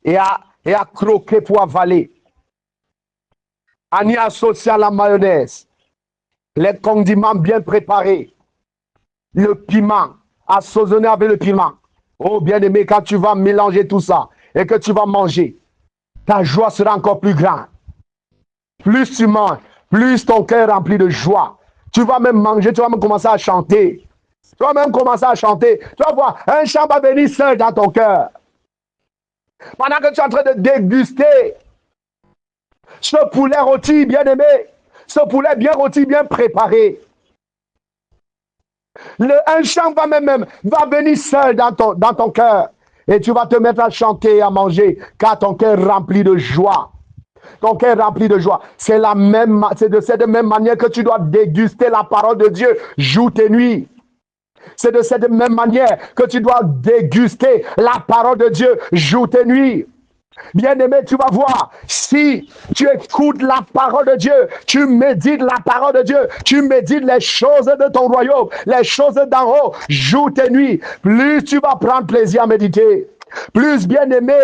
et à croquer pour avaler, en y associant la mayonnaise, les condiments bien préparés, le piment, assaisonné avec le piment. Oh bien-aimé, quand tu vas mélanger tout ça et que tu vas manger, ta joie sera encore plus grande. Plus tu manges, plus ton cœur est rempli de joie. Tu vas même manger, tu vas même commencer à chanter. Tu vas même commencer à chanter. Tu vas voir, un chant va venir seul dans ton cœur. Pendant que tu es en train de déguster ce poulet rôti, bien-aimé, ce poulet bien rôti, bien préparé. Un chant va venir seul dans ton cœur. Et tu vas te mettre à chanter et à manger, car ton cœur est rempli de joie. Ton cœur est rempli de joie. C'est de cette même manière que tu dois déguster la parole de Dieu jour et nuit. C'est de cette même manière que tu dois déguster la parole de Dieu jour et nuit. Bien-aimé, tu vas voir, si tu écoutes la parole de Dieu, tu médites la parole de Dieu, tu médites les choses de ton royaume, les choses d'en haut, jour et nuit, plus tu vas prendre plaisir à méditer. Plus bien-aimé,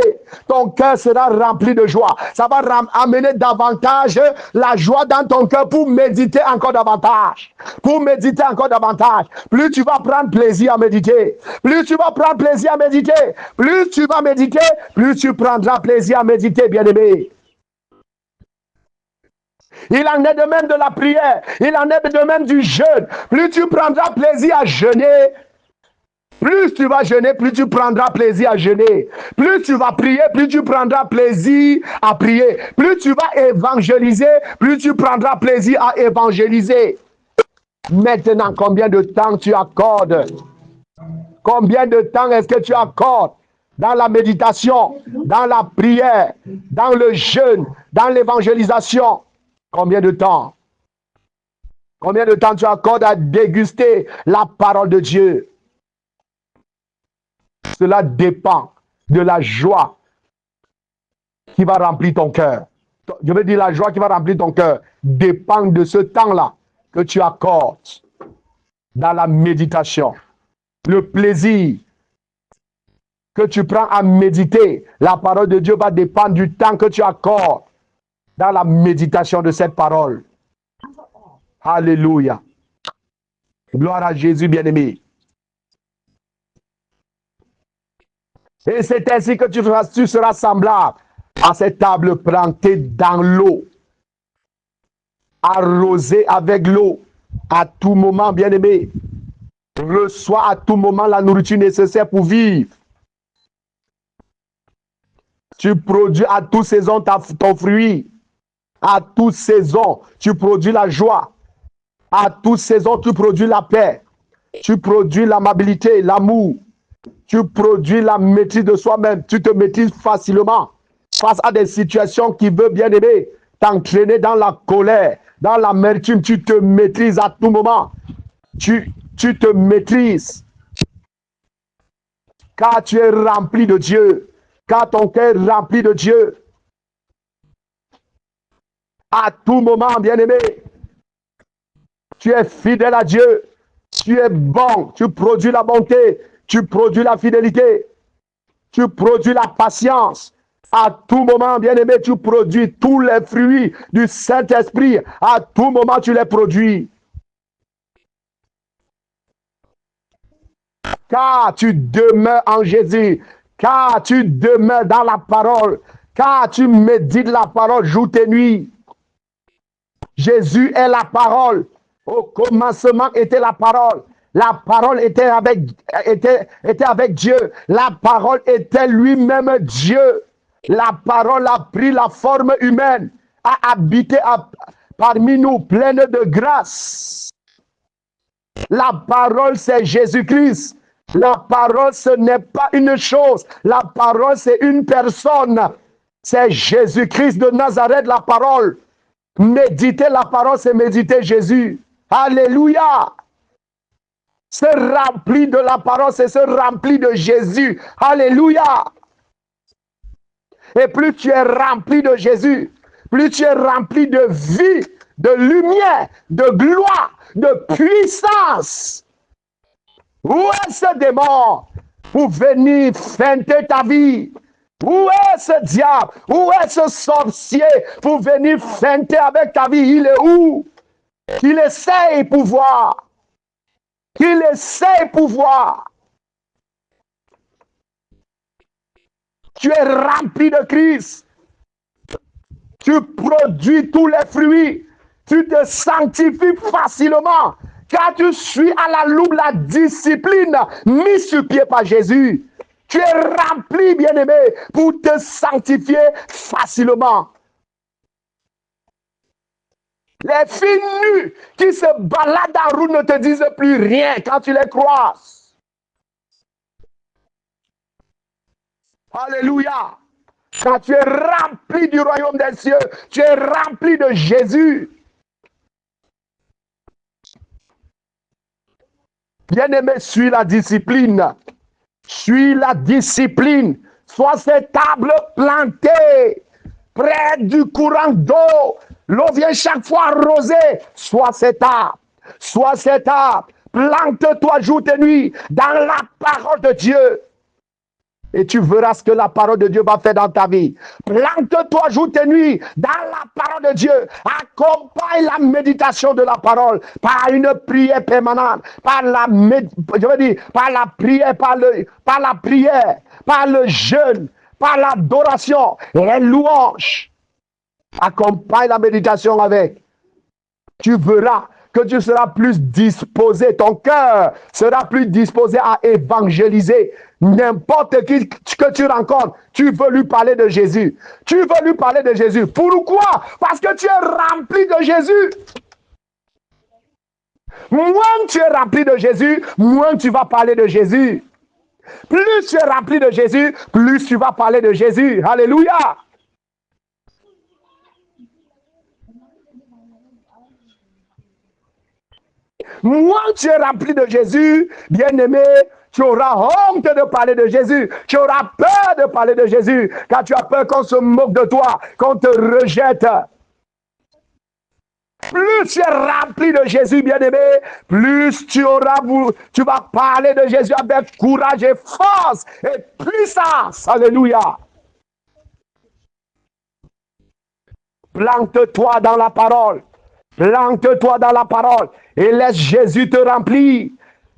ton cœur sera rempli de joie. Ça va amener davantage la joie dans ton cœur pour méditer encore davantage. Pour méditer encore davantage. Plus tu vas prendre plaisir à méditer. Plus tu vas prendre plaisir à méditer. Plus tu vas méditer, plus tu prendras plaisir à méditer, bien-aimé. Il en est de même de la prière. Il en est de même du jeûne. Plus tu prendras plaisir à jeûner, plus tu vas jeûner, plus tu prendras plaisir à jeûner. Plus tu vas prier, plus tu prendras plaisir à prier. Plus tu vas évangéliser, plus tu prendras plaisir à évangéliser. Maintenant, combien de temps tu accordes? Combien de temps est-ce que tu accordes dans la méditation, dans la prière, dans le jeûne, dans l'évangélisation? Combien de temps? Combien de temps tu accordes à déguster la parole de Dieu? Cela dépend de la joie qui va remplir ton cœur. Je veux dire, la joie qui va remplir ton cœur dépend de ce temps-là que tu accordes dans la méditation. Le plaisir que tu prends à méditer la parole de Dieu va dépendre du temps que tu accordes dans la méditation de cette parole. Alléluia. Gloire à Jésus, bien-aimé. Et c'est ainsi que tu seras semblable à cette table plantée dans l'eau, arrosée avec l'eau, à tout moment, bien-aimé. Reçois à tout moment la nourriture nécessaire pour vivre. Tu produis à toute saison ton fruit. À toute saison, tu produis la joie. À toute saison, tu produis la paix. Tu produis l'amabilité, l'amour. Tu produis la maîtrise de soi-même. Tu te maîtrises facilement face à des situations qui veulent, bien aimer, t'entraîner dans la colère, dans l'amertume. Tu te maîtrises à tout moment. Tu te maîtrises. Car tu es rempli de Dieu. Car ton cœur est rempli de Dieu. À tout moment, bien-aimé, tu es fidèle à Dieu. Tu es bon. Tu produis la bonté. Tu produis la fidélité. Tu produis la patience. À tout moment, bien-aimé, tu produis tous les fruits du Saint-Esprit. À tout moment, tu les produis. Car tu demeures en Jésus. Car tu demeures dans la parole. Car tu médites la parole jour et nuit. Jésus est la parole. Au commencement était la parole. La parole était avec Dieu. La parole était lui-même Dieu. La parole a pris la forme humaine, a habité parmi nous, pleine de grâce. La parole, c'est Jésus-Christ. La parole, ce n'est pas une chose. La parole, c'est une personne. C'est Jésus-Christ de Nazareth, la parole. Méditer la parole, c'est méditer Jésus. Alléluia. Se remplir de la parole, c'est se remplir de Jésus. Alléluia. Et plus tu es rempli de Jésus, plus tu es rempli de vie, de lumière, de gloire, de puissance. Où est ce démon pour venir feinter ta vie? Où est ce diable? Où est ce sorcier pour venir feinter avec ta vie? Il est où? Qu'il essaye pour voir. Qu'il essaye pour voir. Tu es rempli de Christ. Tu produis tous les fruits. Tu te sanctifies facilement. Car tu suis à la loupe la discipline mise sur pied par Jésus. Tu es rempli, bien-aimé, pour te sanctifier facilement. Les filles nues qui se baladent en route ne te disent plus rien quand tu les croises. Alléluia. Quand tu es rempli du royaume des cieux, tu es rempli de Jésus. Bien-aimé, suis la discipline. Suis la discipline. Sois cette table plantée près du courant d'eau. L'eau vient chaque fois arroser. Sois cet arbre. Sois cet arbre. Plante-toi jour et nuit dans la parole de Dieu. Et tu verras ce que la parole de Dieu va faire dans ta vie. Plante-toi jour et nuit dans la parole de Dieu. Accompagne la méditation de la parole par une prière permanente, par la prière, par le jeûne, par l'adoration et les louanges. Accompagne la méditation avec. Tu verras que tu seras plus disposé, ton cœur sera plus disposé à évangéliser n'importe qui que tu rencontres. Tu veux lui parler de Jésus. Tu veux lui parler de Jésus. Pourquoi? Parce que tu es rempli de Jésus. Moins tu es rempli de Jésus, moins tu vas parler de Jésus. Plus tu es rempli de Jésus, plus tu vas parler de Jésus. Alléluia. Moins tu es rempli de Jésus, bien-aimé, tu auras honte de parler de Jésus. Tu auras peur de parler de Jésus, car tu as peur qu'on se moque de toi, qu'on te rejette. Plus tu es rempli de Jésus, bien-aimé, plus tu vas parler de Jésus avec courage et force et puissance. Alléluia. Plante-toi dans la parole. Plante-toi dans la parole et laisse Jésus te remplir.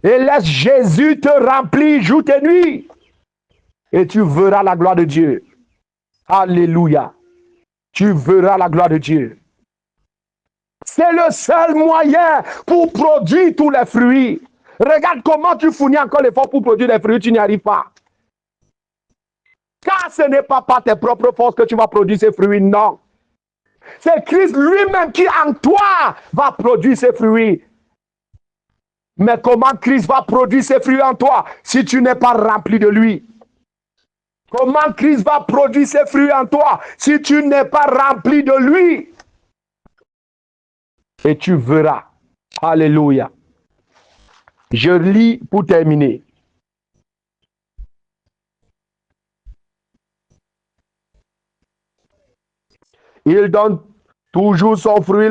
Et laisse Jésus te remplir jour et nuit. Et tu verras la gloire de Dieu. Alléluia. Tu verras la gloire de Dieu. C'est le seul moyen pour produire tous les fruits. Regarde comment tu fournis encore l'effort pour produire des fruits, tu n'y arrives pas. Car ce n'est pas par tes propres forces que tu vas produire ces fruits, non. C'est Christ lui-même qui en toi va produire ces fruits. Mais comment Christ va produire ces fruits en toi si tu n'es pas rempli de lui? Comment Christ va produire ses fruits en toi si tu n'es pas rempli de lui? Et tu verras. Alléluia. Je lis pour terminer. Il donne toujours son fruit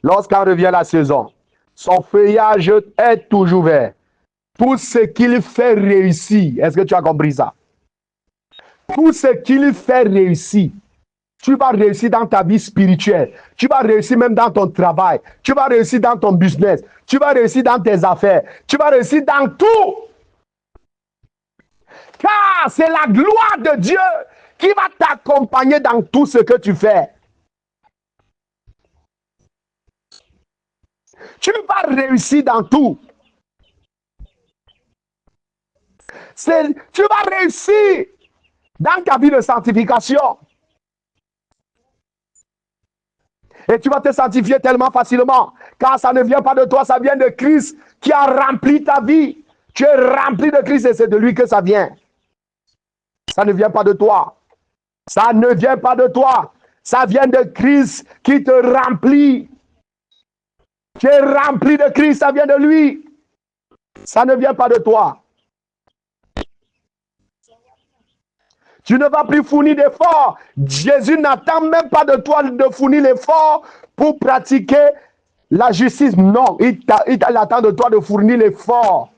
lorsqu'en revient la saison. Son feuillage est toujours vert. Tout ce qu'il fait réussit. Est-ce que tu as compris ça? Tout ce qu'il fait réussit. Tu vas réussir dans ta vie spirituelle. Tu vas réussir même dans ton travail. Tu vas réussir dans ton business. Tu vas réussir dans tes affaires. Tu vas réussir dans tout. Car c'est la gloire de Dieu qui va t'accompagner dans tout ce que tu fais. Tu vas réussir dans tout. Tu vas réussir dans ta vie de sanctification. Et tu vas te sanctifier tellement facilement. Car ça ne vient pas de toi, ça vient de Christ qui a rempli ta vie. Tu es rempli de Christ et c'est de lui que ça vient. Ça ne vient pas de toi. Ça ne vient pas de toi. Ça vient de Christ qui te remplit. Tu es rempli de Christ, ça vient de lui. Ça ne vient pas de toi. Tu ne vas plus fournir d'efforts. Jésus n'attend même pas de toi de fournir l'effort pour pratiquer la justice. Non, il attend de toi de fournir l'effort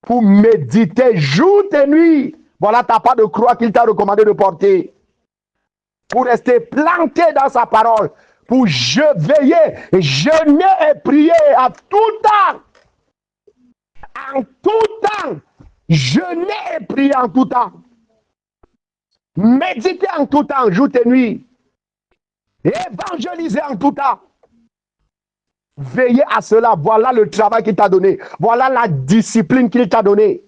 pour méditer jour et nuit. Voilà ta part de croix qu'il t'a recommandé de porter. Pour rester planté dans sa parole. Pour veiller, jeûner et prier à tout temps. En tout temps. Jeûner et prier en tout temps. Méditer en tout temps, jour et nuit. Évangéliser en tout temps. Veillez à cela. Voilà le travail qu'il t'a donné. Voilà la discipline qu'il t'a donnée.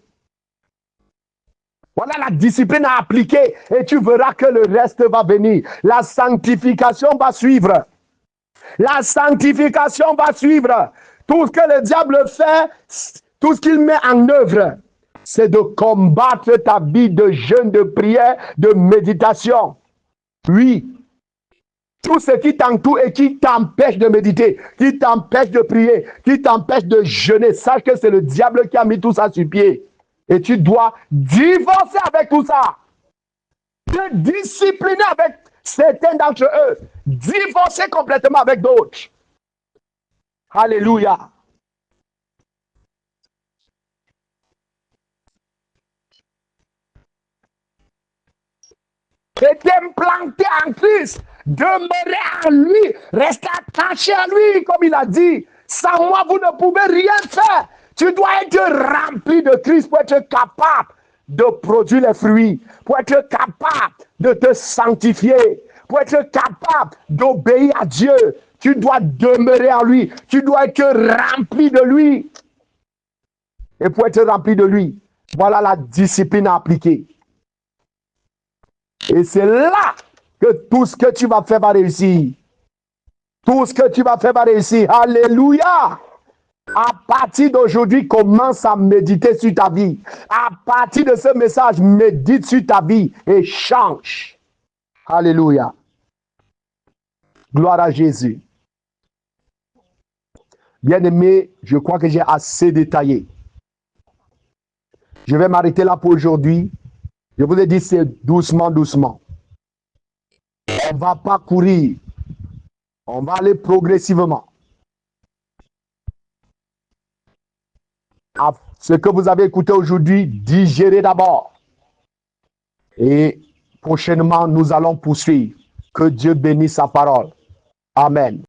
Voilà la discipline à appliquer. Et tu verras que le reste va venir. La sanctification va suivre. La sanctification va suivre. Tout ce que le diable fait, tout ce qu'il met en œuvre, c'est de combattre ta vie de jeûne, de prière, de méditation. Oui. Tout ce qui t'entoure et qui t'empêche de méditer, qui t'empêche de prier, qui t'empêche de jeûner, sache que c'est le diable qui a mis tout ça sur pied. Et tu dois divorcer avec tout ça. Te discipliner avec certains d'entre eux. Divorcer complètement avec d'autres. Alléluia. Et t'implanter en Christ, demeurer en lui, rester attaché à lui, comme il a dit. Sans moi, vous ne pouvez rien faire. Tu dois être rempli de Christ pour être capable de produire les fruits, pour être capable de te sanctifier, pour être capable d'obéir à Dieu. Tu dois demeurer en lui. Tu dois être rempli de lui. Et pour être rempli de lui, voilà la discipline à appliquer. Et c'est là que tout ce que tu vas faire va réussir. Tout ce que tu vas faire va réussir. Alléluia. À partir d'aujourd'hui, commence à méditer sur ta vie. À partir de ce message, médite sur ta vie et change. Alléluia. Gloire à Jésus. Bien-aimé, je crois que j'ai assez détaillé. Je vais m'arrêter là pour aujourd'hui. Je vous ai dit, c'est doucement, doucement. On ne va pas courir. On va aller progressivement. À ce que vous avez écouté aujourd'hui, digérez d'abord. Et prochainement, nous allons poursuivre. Que Dieu bénisse sa parole. Amen.